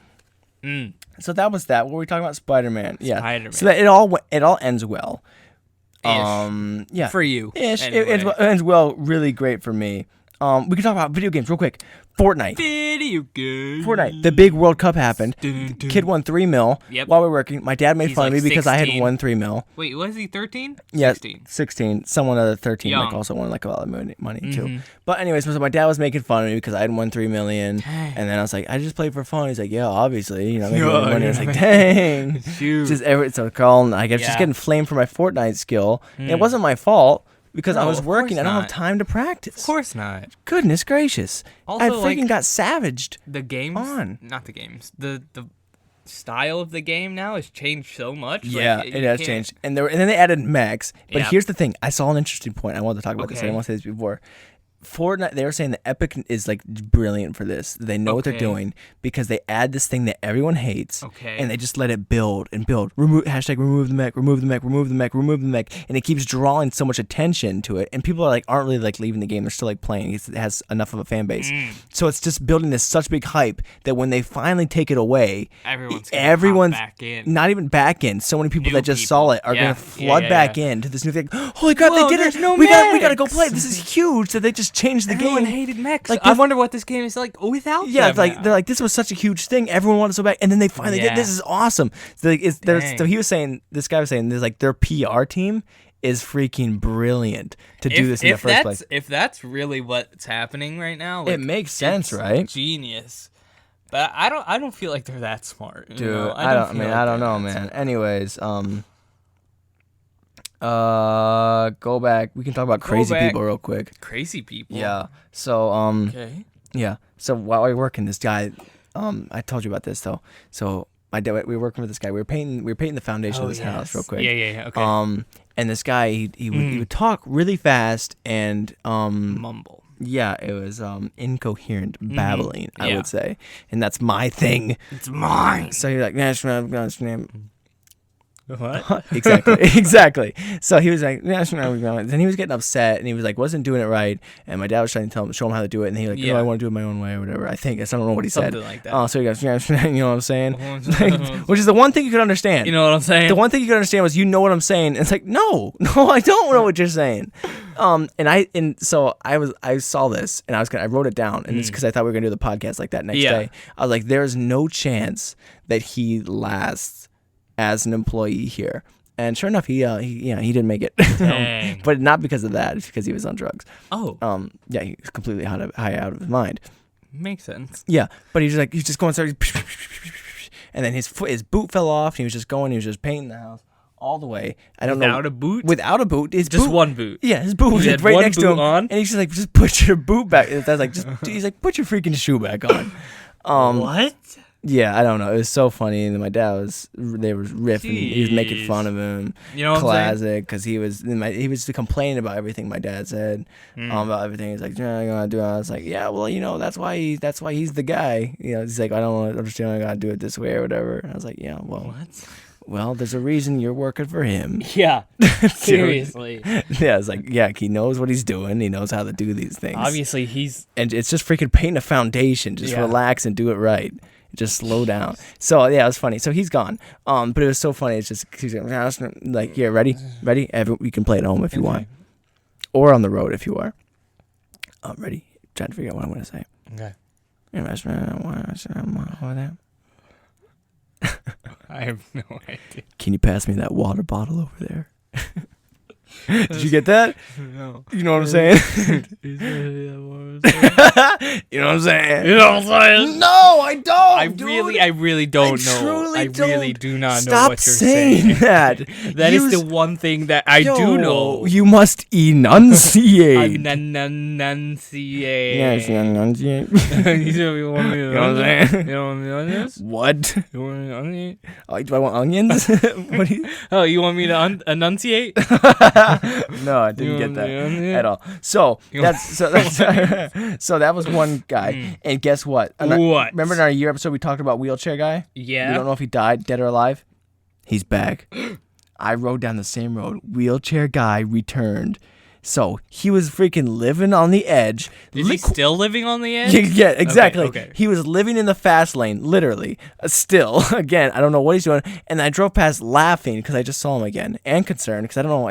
A: so that was that. What were we talking about? Spider-Man. Yeah.
B: Spider-Man.
A: So that it all ends well.
B: Ish.
A: Yeah.
B: For you.
A: Ish.
B: Anyway.
A: It ends well, really great for me. We can talk about video games real quick. Fortnite.
B: Video games.
A: Fortnite. The big World Cup happened. The kid won $3 million while we were working. My dad made fun of me because I had won $3 million.
B: Wait, was he 13?
A: Yeah, 16. Someone other 13 like also won like a lot of money too. But anyways, so my dad was making fun of me because I had won $3 million, and then I was like, I just played for fun. He's like, yeah, obviously, making money. I was like, dang. So Carl and I guess just getting flamed for my Fortnite skill. And it wasn't my fault. Because I was working, I don't have time to practice.
B: Of course not.
A: Goodness gracious!
B: Also,
A: I freaking got savaged.
B: The games, not the games. The style of the game now has changed so much.
A: Yeah, it has changed, and then they added mechs. But here's the thing: I saw an interesting point. I wanted to talk about this. I didn't want to say this before. Fortnite, they were saying that Epic is like brilliant for this. They know what they're doing because they add this thing that everyone hates, and they just let it build and build. Remove the mech, remove the mech, and it keeps drawing so much attention to it. And people aren't really like leaving the game; they're still like playing. It has enough of a fan base, so it's just building this such big hype that when they finally take it away, everyone's back in. Not even back in. So many people that just saw it are gonna flood back in to this new thing. Holy crap! They did it! We gotta go play. This is huge. So they just changed the game.
B: Everyone hated mechs. Like, I wonder what this game is like without them.
A: Yeah, they're like, this was such a huge thing. Everyone wanted to go back, and then they finally did. This is awesome. So, so he was saying, this guy was saying, there's like their PR team is freaking brilliant to do this in the first place.
B: If that's really what's happening right now, like,
A: it makes sense, right?
B: Genius. But I don't feel like they're that smart.
A: Dude, I don't know, man. Anyways, Go back. We can talk about crazy people real quick.
B: Crazy people.
A: Yeah. So
B: Okay.
A: Yeah. So while we were working, this guy, I told you about this though. So my dad, we were working with this guy. We were painting the foundation of this house real quick.
B: Yeah. Okay.
A: And this guy, he would talk really fast and
B: Mumble.
A: Yeah, it was incoherent babbling, I would say, and that's my thing.
B: It's mine.
A: So you're like,
B: what?
A: Exactly. So he was like, then he was getting upset, and he was like, wasn't doing it right, and my dad was trying to show him how to do it, and he was like, I want to do it my own way or whatever. I don't know what he said.
B: Something like that.
A: So he goes, you know what I'm saying? Which is the one thing you could understand.
B: You know what I'm saying?
A: The one thing you could understand was, you know what I'm saying. And it's like, no, I don't know what you're saying. So I saw this, and I wrote it down, and it's because I thought we were gonna do the podcast like that next day. I was like, there's no chance that he lasts as an employee here. And sure enough, he didn't make it. But not because of that. It's because he was on drugs.
B: Oh.
A: Yeah, he was completely high out of his mind.
B: Makes sense.
A: Yeah, but he's just going, and then his boot fell off. And he was just painting the house all the way. I don't know.
B: Without a boot?
A: Without a boot.
B: One boot.
A: Yeah, his boot was
B: like
A: right next to him.
B: On?
A: And he's just like, just put your boot back. That's like, he's like, put your freaking shoe back on.
B: What?
A: Yeah, I don't know. It was so funny. And my dad they were riffing.
B: Jeez.
A: He was making fun of him.
B: You know what
A: Classic, because he was complaining about everything my dad said. About everything. He's like, I'm gonna do it. I was like, yeah, well, that's why he's the guy. He's like, I don't understand. I gotta do it this way or whatever. And I was like, yeah, well.
B: What?
A: Well, there's a reason you're working for him.
B: Yeah. Seriously.
A: Yeah, it's like, yeah, he knows what he's doing. He knows how to do these things.
B: Obviously,
A: and it's just freaking paint a foundation. Just relax and do it right. Just slow down. So yeah, it was funny. So he's gone. But it was so funny. It's just he's like, yeah, ready. You can play at home if you want, or on the road if you are. Ready. Trying to figure out what I'm gonna say.
B: Okay. I have no idea.
A: Can you pass me that water bottle over there? Did you get that?
B: No.
A: You know what I'm saying? You know what I'm saying?
B: You know what I'm saying?
A: No, I don't.
B: I really don't know. I really do not know what you're saying.
A: Stop saying that.
B: That is the one thing that I do know.
A: You must enunciate.
B: Enunciate.
A: Yes, enunciate.
B: You want me to
A: know what I'm saying?
B: You want me to onions?
A: What?
B: You want me to onion?
A: Oh, do I want onions? What do you?
B: Oh, you want me to enunciate?
A: No, I didn't get that at all. So that was one guy. And guess what?
B: What?
A: Remember in our year episode we talked about wheelchair guy?
B: Yeah.
A: We don't know if he died, dead or alive. He's back. I rode down the same road. Wheelchair guy returned. So he was freaking living on the edge.
B: Is he still living on the edge?
A: Yeah, exactly.
B: Okay.
A: He was living in the fast lane, literally. Still, again, I don't know what he's doing. And I drove past laughing because I just saw him again, and concerned because I don't know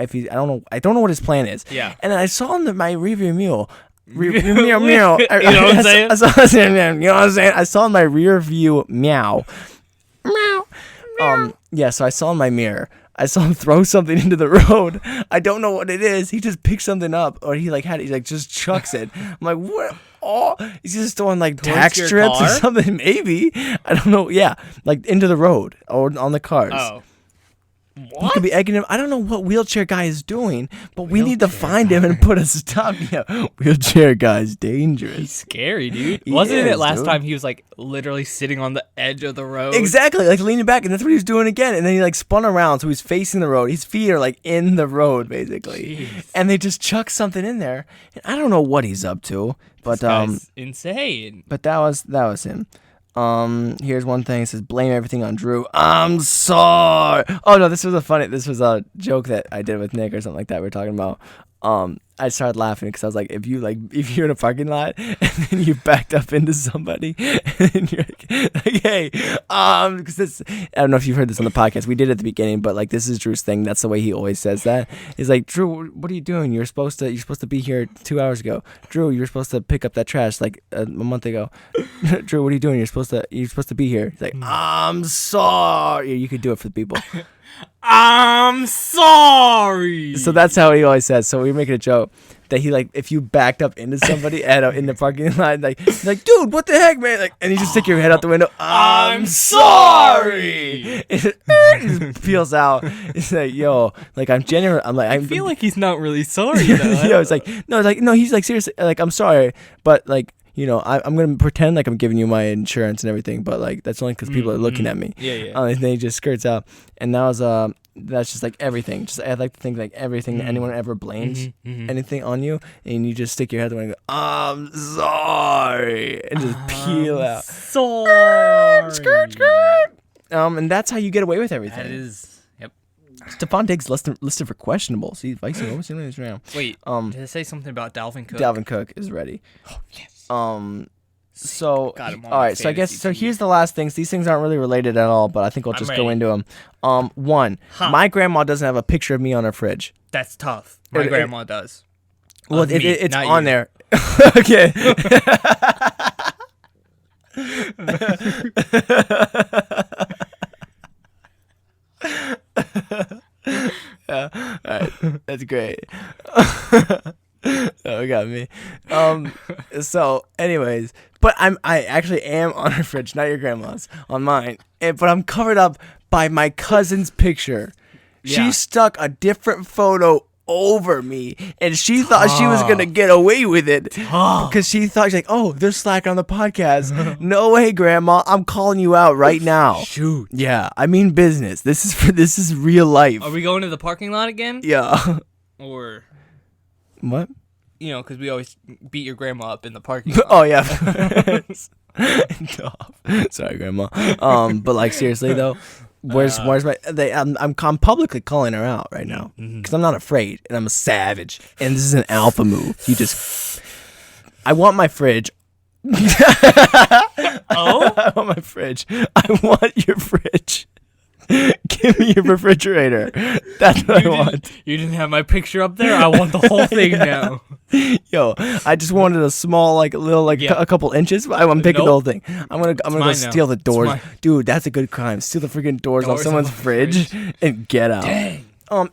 A: what his plan is.
B: Yeah.
A: And then I saw him in my rearview mirror. You know
B: what I'm saying?
A: You know what I'm saying? I saw in my rear view meow. Yeah, so I saw in my mirror. I saw him throw something into the road. I don't know what it is. He just picks something up, or he just chucks it. I'm like, what? Oh, he's just throwing like tax strips or something. Maybe, I don't know. Yeah, like into the road or on the cars.
B: Oh. What?
A: He could be egging him. I don't know what wheelchair guy is doing, but we need to find him and put a stop. Yeah, wheelchair guy's dangerous.
B: He's scary, dude. Wasn't it last time he was like literally sitting on the edge of the road?
A: Exactly, like leaning back, and that's what he was doing again. And then he like spun around, so he's facing the road. His feet are like in the road, basically.
B: Jeez.
A: And they just chuck something in there. And I don't know what he's up to, but
B: this guy's insane.
A: But that was him. Here's one thing. It says, blame everything on Drew. I'm sorry. Oh no, this was a joke that I did with Nick or something like that. We were talking about. I started laughing because I was like, if you're in a parking lot and then you backed up into somebody and you're like hey, because this, I don't know if you've heard this on the podcast. We did it at the beginning, but like this is Drew's thing. That's the way he always says that. He's like, Drew, what are you doing? You're supposed to be here 2 hours ago. Drew, you're supposed to pick up that trash like a month ago. Drew, what are you doing? You're supposed to be here. He's like, I'm sorry. You could do it for the people.
B: I'm sorry.
A: So that's how he always says. So we were making a joke. that he like if you backed up into somebody in the parking lot, like dude, what the heck, man? Like, and you just stick your head out the window. I'm sorry. It just peels out. It's like, yo, like I'm genuine. I'm like,
B: I feel like he's not really sorry though.
A: Yo, it's like no, he's like seriously, like I'm sorry, but like. You know, I'm gonna pretend like I'm giving you my insurance and everything, but like that's only because people are looking at me.
B: Yeah.
A: And then he just skirts out, and that was that's just like everything. Just I like to think like everything that anyone ever blames anything on you, and you just stick your head there and go, I'm sorry, and just peel out.
B: Sorry.
A: Skirt. And that's how you get away with everything.
B: That is. Yep.
A: Stephon Diggs listed for questionable. See, Vikes are always doing this round.
B: Wait. Did I say something about Dalvin Cook?
A: Dalvin Cook is ready. Oh yes. So
B: got him on
A: all right, so I guess so here's the last things. These things aren't really related at all, but I think I'll just go into them. One, my grandma doesn't have a picture of me on her fridge.
B: That's tough. My grandma does.
A: Well, it's on there. Okay. Yeah. All right. That's great. Oh, got me. So, anyways, but I actually am on her fridge, not your grandma's, on mine. But I'm covered up by my cousin's picture. Yeah. She stuck a different photo over me, and she thought she was gonna get away with it because she thought she's like, oh, they're slacking on the podcast. No way, Grandma. I'm calling you out right now.
B: Shoot.
A: Yeah, I mean business. This is real life.
B: Are we going to the parking lot again?
A: Yeah.
B: Or
A: what?
B: You know, because we always beat your grandma up in the parking lot.
A: Oh yeah. Sorry, Grandma. But like seriously though, where's my? I'm publicly calling her out right now because I'm not afraid and I'm a savage and this is an alpha move. I want my fridge. I want my fridge. I want your fridge. Give me your refrigerator. That's what I want.
B: You didn't have my picture up there? I want the whole thing now.
A: Yo, I just wanted a small, like, little, like, a couple inches. I'm taking the whole thing. I'm gonna go steal the doors. Dude, that's a good crime. Steal the freaking doors off someone's fridge and get out. Dang.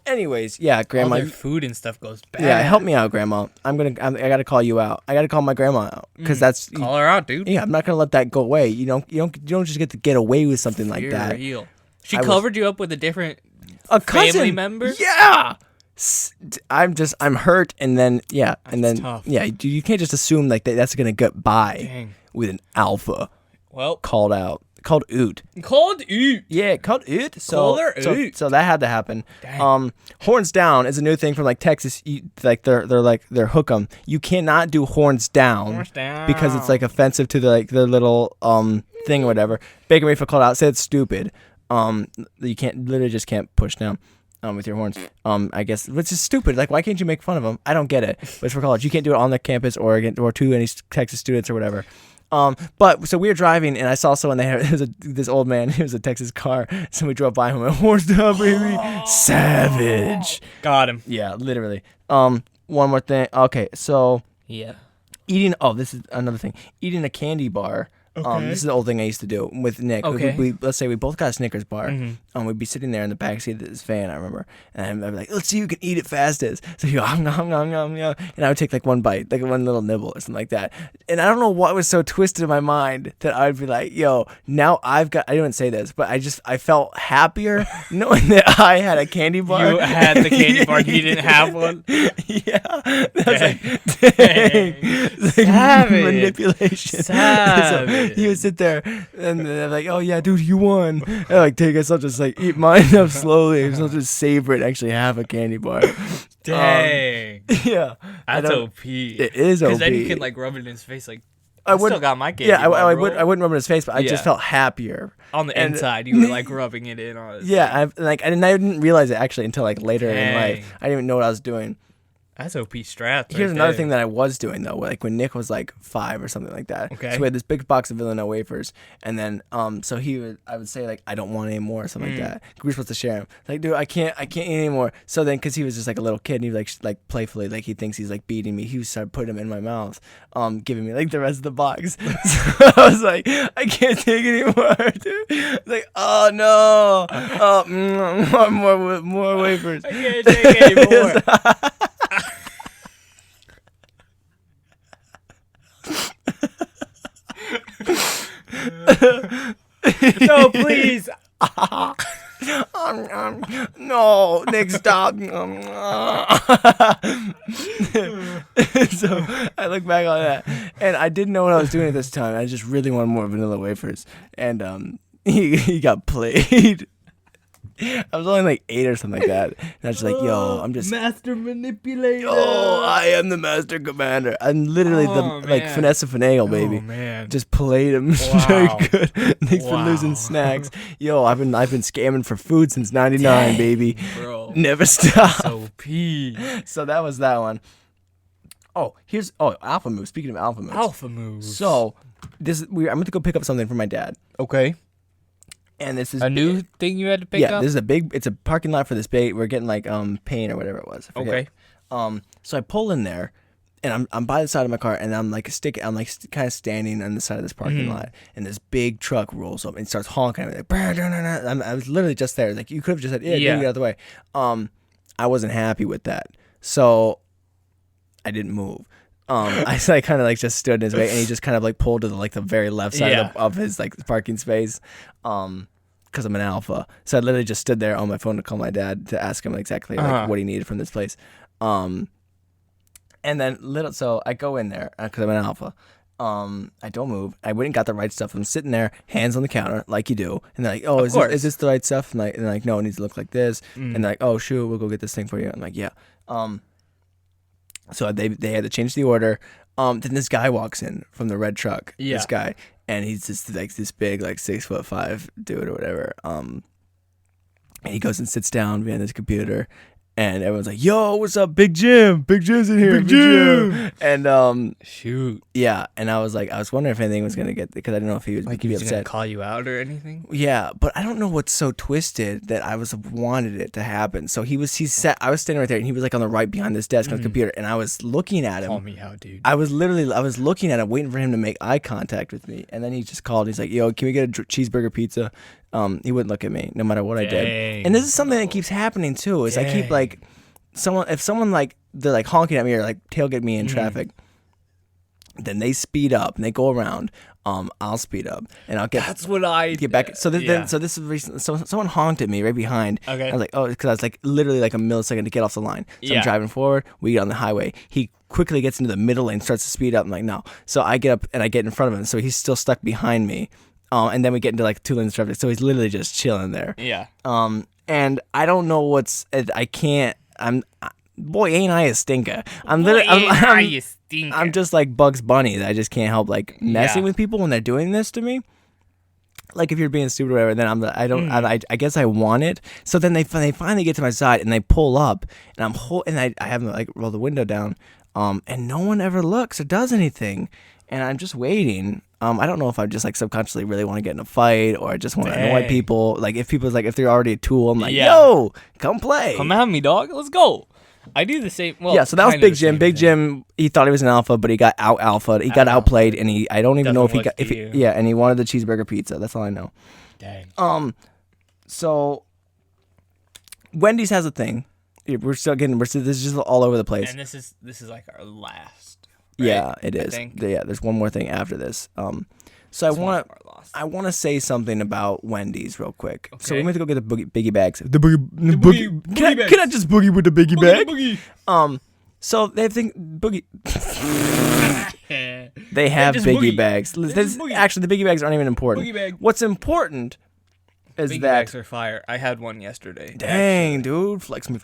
A: Anyways, yeah, Grandma.
B: All their food and stuff goes bad.
A: Yeah, help me out, Grandma. I gotta call you out. I gotta call my grandma out because that's
B: call her out, dude.
A: Yeah, I'm not gonna let that go away. You don't just get to get away with something like that.
B: Real. She covered you up with a
A: cousin,
B: family member?
A: Yeah. I'm hurt, and then
B: That's tough.
A: Yeah, you can't just assume like that's gonna get by with an alpha.
B: Well,
A: called out, called oot. Yeah, called oot. So that had to happen. Dang. Horns down is a new thing from like Texas. They're hook 'em. You cannot do horns down because it's like offensive to the little thing or whatever. Baker Mayfield called out, said it's stupid. You just can't push down with your horns. I guess, which is stupid. Like, why can't you make fun of them? I don't get it. But it's for college. You can't do it on the campus or to any Texas students or whatever. But so we were driving and I saw someone this old man. It was a Texas car. So we drove by him and horns down, baby. Savage.
B: Got him.
A: Yeah, literally. One more thing. Okay, so eating. Oh, this is another thing. Eating a candy bar. Okay. This is the old thing I used to do with Nick. Okay. Let's say we both got a Snickers bar. We'd be sitting there in the backseat of this van, I remember. And I'd be like, let's see who can eat it fastest. So he'd go, nom, nom, nom, nom. And I would take like one bite, like one little nibble or something like that. And I don't know what was so twisted in my mind that I would be like, yo, now I didn't say this, but I felt happier knowing that I had a candy bar.
B: You had the candy bar, you didn't have one?
A: Yeah. I was like, dang. It's like manipulation.
B: Savage.
A: He would sit there and they're like, oh yeah, dude, you won. And I like take us, I'll just like eat mine up slowly. So I'll just savor it and actually have a candy bar.
B: Dang.
A: Yeah.
B: That's OP.
A: It is OP.
B: Because then you can like rub it in his face like, I still got my candy bar,
A: I wouldn't rub it in his face, but I just felt happier.
B: On the inside, you were like rubbing it in on his face.
A: I didn't realize it actually until like later in life. I didn't even know what I was doing.
B: That's OP strats.
A: Here's another thing that I was doing though, like when Nick was like 5 or something like that.
B: Okay.
A: So we had this big box of Villanelle wafers, and then so I would say like I don't want any more or something like that. We were supposed to share them. Like, dude, I can't eat anymore. So then, because he was just like a little kid, and he like playfully like he thinks he's like beating me. He would start putting them in my mouth, giving me like the rest of the box. So I was like, I can't take anymore, dude. Like, oh no, more wafers.
B: I can't take anymore. No, please.
A: No, Nick, stop. So I look back on that, and I didn't know what I was doing at this time. I just really wanted more vanilla wafers, and he got played. I was only like 8 or something like that, and I was just like, "Yo, I'm just
B: master manipulator.
A: Oh, I am the master commander. I'm literally finesse and finagle, baby.
B: Oh man,
A: just played him very good. Thanks for losing snacks. Yo, I've been scamming for food since '99, baby.
B: Bro,
A: never stop.
B: So
A: So that was that one. Alpha Move. Speaking of Alpha Moves.
B: Alpha Moves.
A: So I'm going to go pick up something for my dad.
B: Okay.
A: And this is
B: a new thing you had to pick up?
A: Yeah, this is it's a parking lot for this bait. We're getting like paint or whatever it was. I forget.
B: Okay.
A: So I pull in there, and I'm by the side of my car, and I'm kind of standing on the side of this parking lot, and this big truck rolls up and starts honking at me. I was literally just there. Like, you could have just said, yeah, get out of the way. I wasn't happy with that, so I didn't move. I kind of like just stood in his way, and he just kind of like pulled to the very left side of his like parking space, because I'm an alpha. So I literally just stood there on my phone to call my dad to ask him exactly what he needed from this place. And then so I go in there because I'm an alpha. I don't move. I went and got the right stuff. I'm sitting there, hands on the counter, like you do, and they're like, "Oh, is this the right stuff?" And they're like, "No, it needs to look like this." And they're like, "Oh, shoot, we'll go get this thing for you." I'm like, "Yeah." So they had to change the order. Then this guy walks in from the red truck.
B: Yeah.
A: This guy, and he's just like this big, like 6'5" dude or whatever. And he goes and sits down behind his computer, and everyone's like, "Yo, what's up, Big Jim? Big Jim's in here, Big Jim." And
B: shoot,
A: yeah. And I was wondering if anything was gonna get, because I didn't know if he would be upset.
B: Gonna call you out or anything.
A: Yeah, but I don't know what's so twisted that I wanted it to happen. So I was standing right there, and he was like on the right behind this desk on the computer, and I was looking at him.
B: Call me out, dude.
A: I was looking at him, waiting for him to make eye contact with me, and then he just called. He's like, "Yo, can we get a cheeseburger pizza?" He wouldn't look at me no matter what I did. And this is something that keeps happening too. Is I keep like if someone like they're like honking at me or like tailgate me in traffic, then they speed up and they go around. I'll speed up and I'll get.
B: That's what I
A: get back. So this is recent. So someone honked at me right behind.
B: Okay.
A: I was like, oh, because I was like literally like a millisecond to get off the line. So I'm driving forward. We get on the highway. He quickly gets into the middle lane, starts to speed up. I'm like, no. So I get up and I get in front of him. So he's still stuck behind me. And then we get into like 2 lanes of traffic. So he's literally just chilling there.
B: Yeah.
A: And I don't know boy, ain't I a stinker. I'm just like Bugs Bunny. That I just can't help like messing with people when they're doing this to me. Like if you're being stupid or whatever, then I guess I want it. So then they finally get to my side and they pull up, and I have them like roll the window down, and no one ever looks or does anything, and I'm just waiting. I don't know if I just like subconsciously really want to get in a fight or I just want to annoy people. Like if if they're already a tool, I'm like, yo, come play.
B: Come at me, dog. Let's go. I do the same. Well,
A: so that was Big Jim. Big Jim, he thought he was an alpha, but he got out-alphaed. He got outplayed, and I don't even know if he got, and he wanted the cheeseburger pizza. That's all I know.
B: Dang.
A: So Wendy's has a thing. This is just all over the place.
B: And this is like our last.
A: Right? Yeah, it is. Yeah, there's one more thing after this. So I want to say something about Wendy's real quick. Okay. So we went to go get the biggie bags. The boogie bags. Can I just boogie with the biggie bag? Boogie. So they have boogie. They have biggie bags. Actually, the biggie bags aren't even important.
B: Boogie bag.
A: What's important is
B: biggie
A: that
B: bags are fire. I had one yesterday.
A: Dang, dude, flex me.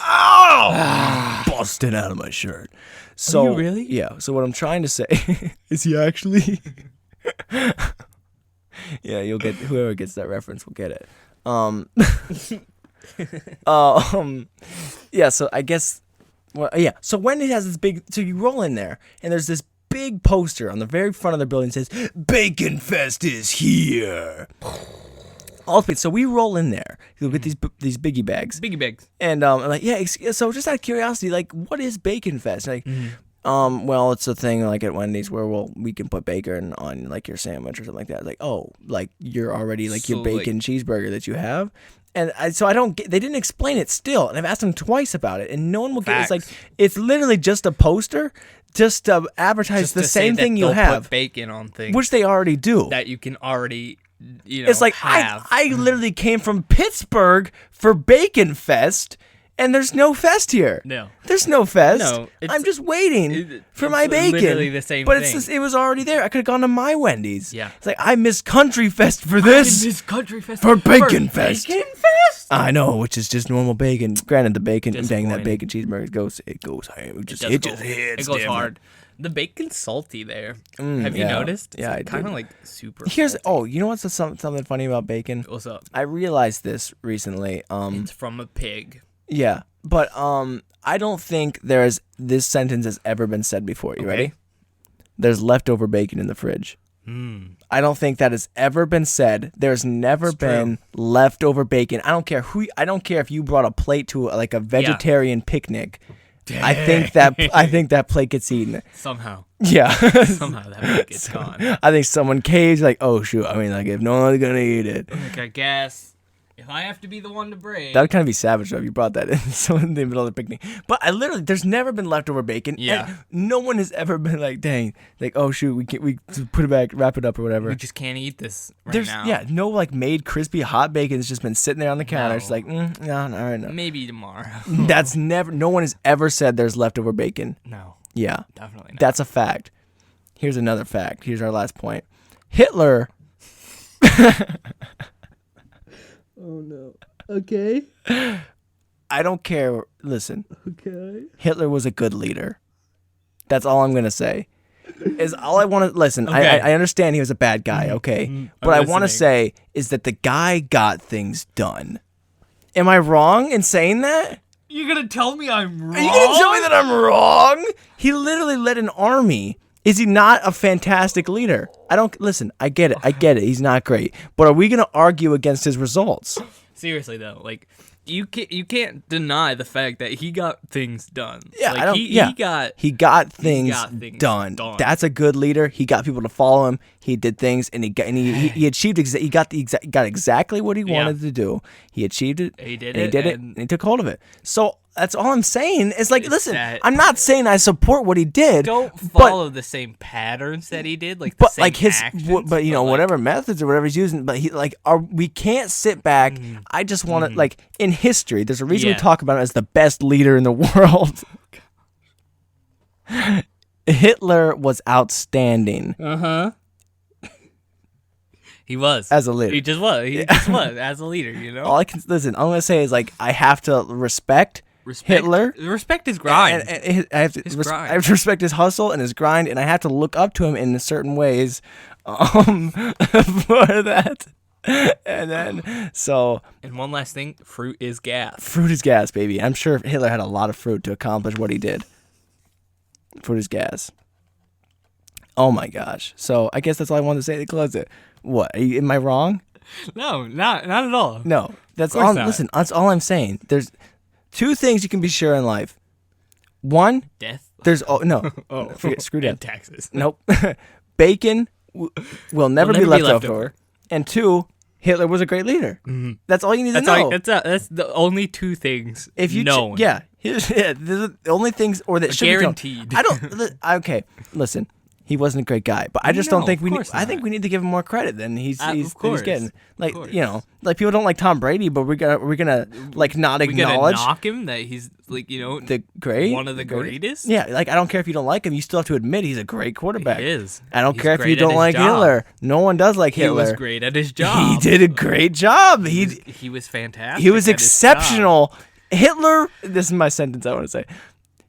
A: Oh, busted out of my shirt. So
B: are you really?
A: Yeah. So what I'm trying to say is he actually. Yeah, you'll get whoever gets that reference will get it. Yeah. So I guess. Well, yeah. So Wendy has this big. So you roll in there, and there's this big poster on the very front of the building that says Bacon Fest is here. So we roll in there with these biggie bags.
B: Biggie bags.
A: And I'm like, yeah. So just out of curiosity, like, what is Bacon Fest? Like, well, it's a thing like at Wendy's where we can put bacon on like your sandwich or something like that. Like, oh, like you're already like your bacon cheeseburger that you have. And so I don't get, they didn't explain it still. And I've asked them twice about it, and no one will get it. It's like, it's literally just a poster just to advertise
B: Just
A: the
B: to
A: same
B: say
A: thing
B: that
A: you
B: they'll
A: have,
B: put bacon on things
A: which they already do.
B: that you can already,
A: It's like
B: have.
A: I literally came from Pittsburgh for Bacon Fest, and there's no fest here.
B: No.
A: There's no fest.
B: No,
A: I'm just waiting for my
B: it's
A: bacon.
B: literally the same
A: but
B: thing.
A: it was already there. I could have gone to my Wendy's.
B: Yeah.
A: It's like I miss Country Fest for this.
B: This country fest
A: For Bacon Fest.
B: Bacon Fest.
A: I know, which is just normal bacon. Granted, the bacon, dang, that
B: Disappointing.
A: bacon cheeseburger it goes ham. It just hits.
B: It goes hard. The bacon's salty there. Have you
A: yeah.
B: noticed?
A: Yeah, I
B: kind of
A: did.
B: like super.
A: Here's
B: salty.
A: you know what's something funny about bacon?
B: What's up?
A: I realized this recently.
B: It's from a pig.
A: Yeah, but I don't think this sentence has ever been said before. You ready? There's leftover bacon in the fridge. I don't think that has ever been said. There's never been leftover bacon. I don't care if you brought a plate to like a vegetarian picnic.
B: Dang.
A: I think that plate gets eaten.
B: Somehow.
A: Yeah.
B: Somehow that bacon's gone.
A: I think someone caved like, oh shoot. I mean, like if no one's gonna eat it.
B: Like, I guess if I have to be the one to break.
A: That would kind of be savage though if you brought that in in the middle of the picnic. But there's never been leftover bacon.
B: Yeah.
A: And no one has ever been like, dang, like, oh shoot, we put it back, wrap it up or whatever.
B: We just can't eat this now.
A: Yeah, no like made crispy hot bacon has just been sitting there on the counter.
B: No.
A: It's like, no, all right, no.
B: Maybe tomorrow.
A: No one has ever said there's leftover bacon.
B: No,
A: Yeah.
B: definitely not.
A: That's a fact. Here's another fact. Here's our last point. Hitler.
B: Oh no. Okay.
A: I don't care. Listen.
B: Okay.
A: Hitler was a good leader. That's all I'm going to say. Is all I want to listen.
B: Okay.
A: I understand he was a bad guy, okay? But I want to say is that the guy got things done. Am I wrong in saying that?
B: You're gonna tell me I'm wrong?
A: Are you going to tell me that I'm wrong? He literally led an army. Is he not a fantastic leader? Listen, I get it. He's not great. But are we going to argue against his results?
B: Seriously though, like you can't deny the fact that he got things done.
A: Yeah,
B: like,
A: he got things done.
B: done.
A: That's a good leader. He got people to follow him. He did things, and he achieved. He got exactly what he wanted to do. He achieved it.
B: He did
A: and
B: it,
A: He did it.
B: and-
A: And he took hold of it. So that's all I'm saying. It's like, listen,
B: that-
A: I'm not saying I support what he did.
B: Don't follow the same patterns that he did, like the
A: But
B: same
A: like his,
B: actions,
A: but you know,
B: like,
A: whatever methods or whatever he's using. But we can't sit back. I just want to like in history. There's a reason we
B: Yeah.
A: talk about him as the best leader in the world. Hitler was outstanding
B: He was
A: as a leader.
B: He just was. He just was as a leader. You know.
A: All I can listen. All I'm gonna say is like I have to respect Hitler.
B: Respect his grind.
A: And I have to
B: His
A: I
B: grind.
A: have to respect his hustle and his grind, and I have to look up to him in certain ways for that. And then
B: And one last thing, fruit is gas.
A: fruit is gas, baby. I'm sure Hitler had a lot of fruit to accomplish what he did. Fruit is gas. Oh my gosh. So I guess that's all I wanted to say to close it. What? Am I wrong?
B: No, not at all.
A: No. That's
B: Of course
A: all.
B: not.
A: Listen, that's all I'm saying. There's two things you can be sure in life. One,
B: Death.
A: screw
B: And
A: death.
B: taxes.
A: Nope. Bacon will never be left over. And two, Hitler was a great leader. That's all you need to know.
B: That's the only two things.
A: If you
B: known.
A: these are the only things or that should
B: Guaranteed.
A: be known. Okay, listen. He wasn't a great guy, but I just don't think we need. I think we need to give him more credit than he's getting. Like like people don't like Tom Brady, but we're gonna like not acknowledge
B: knock him that he's like
A: the great
B: one of the greatest.
A: Yeah, like I don't care if you don't like him, you still have to admit he's a great quarterback.
B: He is.
A: I don't
B: He's
A: care if
B: great
A: you
B: at
A: don't
B: his
A: like
B: job.
A: Hitler. No one does like
B: He
A: Hitler.
B: was great at his job.
A: He did a great job.
B: He was fantastic.
A: He was
B: at his
A: exceptional. Hitler. This is my sentence I want to say.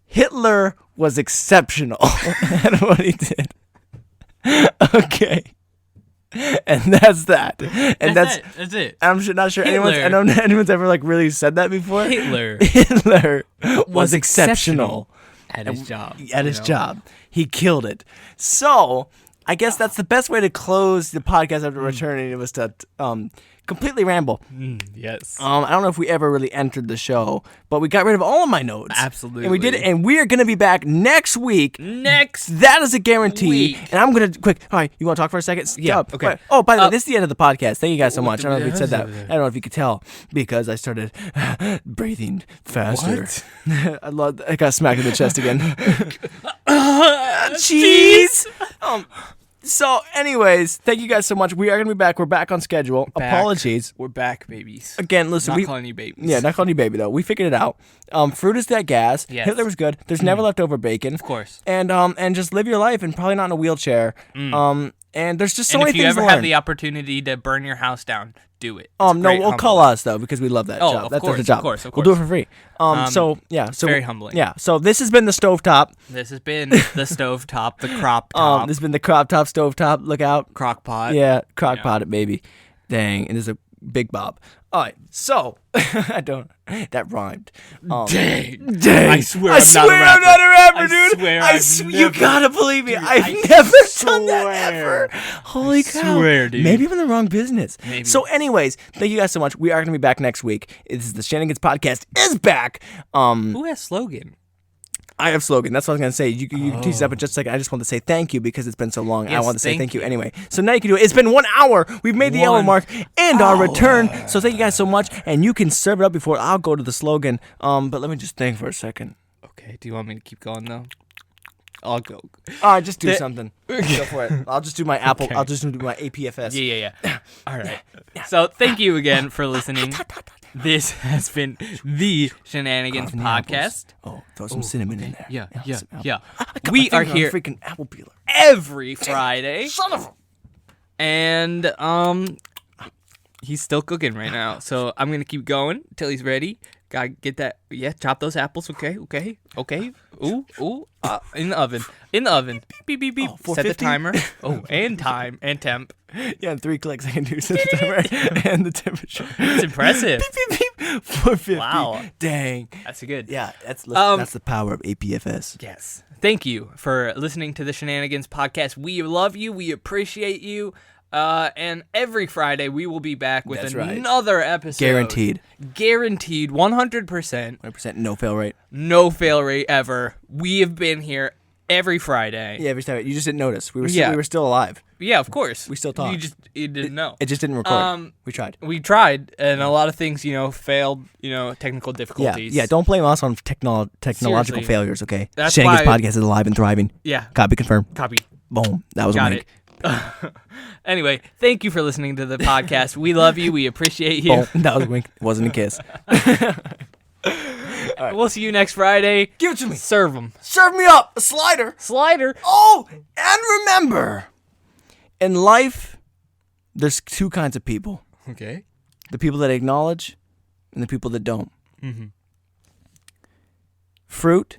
A: Hitler was exceptional at what he did. Okay. And that's that. And that's
B: it.
A: I'm not sure
B: Hitler.
A: anyone's ever like really said that before. Hitler was exceptional
B: at his job.
A: At his job. He killed it. So I guess that's the best way to close the podcast after returning. It was to completely ramble.
B: Yes.
A: I don't know if we ever really entered the show, but we got rid of all of my notes.
B: Absolutely.
A: And we did it, and we are going to be back next week. That is a guarantee. And I'm going to, quick, all right, you want to talk for a second?
B: Yeah, okay.
A: Right. Oh, by the way, this is the end of the podcast. Thank you guys so much. I don't know if we said that. I don't know if you could tell, because I started breathing faster.
B: What?
A: I got smacked in the chest again. Cheese! So, anyways, thank you guys so much. We are going to be back. We're back on schedule. Apologies.
B: We're back, babies.
A: Again, listen.
B: Not calling you babies.
A: Yeah, not calling you baby, though. We figured it out. Fruit is that gas.
B: Yes.
A: Hitler was good. There's never leftover bacon.
B: Of course.
A: And just live your life and probably not in a wheelchair. And there's just so many things to learn.
B: And if you ever have the opportunity to burn your house down, do it.
A: No, we'll call us, though, because we love that job. That's the job.
B: Of course.
A: We'll do it for free. So
B: very humbling.
A: Yeah, so this has been the Stovetop.
B: This has been the Stovetop, the crop top.
A: This has been the crop top, Stovetop. Look out.
B: Crock pot.
A: Yeah, crock pot it, baby. Dang, and there's a big Bob. All right, so that rhymed.
B: Dang.
A: I swear I'm not a rapper, dude. You gotta believe me. I've never done that ever. Holy cow.
B: Swear, dude.
A: Maybe I'm in the wrong business.
B: Maybe.
A: So anyways, thank you guys so much. We are gonna be back next week. This is the Shenanigans podcast is back.
B: Who has slogan?
A: I have slogan. That's what I was going to say. You can tease that, but just a second. I just want to say thank you because it's been so long.
B: Yes,
A: I want to say thank you anyway. So now you can do it. It's been 1 hour. We've made the hour mark and our return. So thank you guys so much. And you can serve it up before I'll go to the slogan. But let me just think for a second.
B: Okay. Do you want me to keep going, though? I'll go.
A: All right, just do something. Go for it. I'll just do my Apple. Okay. I'll just do my APFS.
B: Yeah. All right. So thank you again for listening. This has been the Shenanigans podcast.
A: Throw some cinnamon in there.
B: Yeah. We are here
A: freaking apple peeler
B: every Friday.
A: Son of a...
B: And he's still cooking right now, so I'm gonna keep going until he's ready. Gotta get that. Yeah, chop those apples. Okay. Ooh. In the oven. Beep. Set the timer. And time and temp.
A: Yeah, in 3 clicks I can do set the timer and the temperature.
B: It's impressive.
A: Beep. 450.
B: Wow.
A: Dang.
B: That's good.
A: Yeah, that's the power of APFS.
B: Yes. Thank you for listening to the Shenanigans podcast. We love you. We appreciate you. And every Friday we will be back with another episode.
A: Guaranteed.
B: 100%.
A: 100% no fail rate.
B: No fail rate ever. We have been here every Friday.
A: Yeah, every time. You just didn't notice. We were still alive.
B: Yeah, of course.
A: We still talk.
B: You didn't know.
A: It just didn't record. We tried.
B: And a lot of things, failed, technical difficulties.
A: Yeah, don't blame us on technological failures, okay?
B: That's
A: Shenanigans podcast is alive and thriving.
B: Yeah.
A: Copy confirmed.
B: Copy.
A: Boom. That was a wink.
B: Anyway, thank you for listening to the podcast. We love you. We appreciate you.
A: Boom. That was a wink. It wasn't a kiss.
B: Right. We'll see you next Friday.
A: Give it to me.
B: Serve them.
A: Serve me up. A slider. Oh, and remember, in life, there's 2 kinds of people.
B: Okay.
A: The people that acknowledge and the people that don't.
B: Mm-hmm.
A: Fruit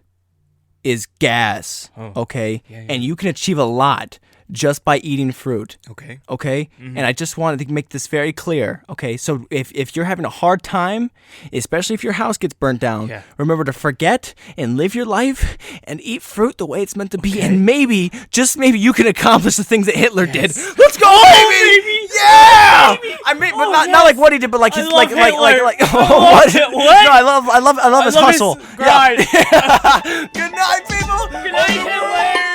A: is gas, okay?
B: Yeah.
A: And you can achieve a lot just by eating fruit.
B: Okay.
A: Mm-hmm. And I just wanted to make this very clear. Okay, so if you're having a hard time, especially if your house gets burnt down, remember to forget and live your life and eat fruit the way it's meant to be. And maybe, just maybe, you can accomplish the things that Hitler did. Let's go, baby! Yeah! Baby. I mean, but not like what he did, but like his like what? No, I love his hustle.
B: His grind.
A: Yeah. Good night, people.
B: Good night, Hitler.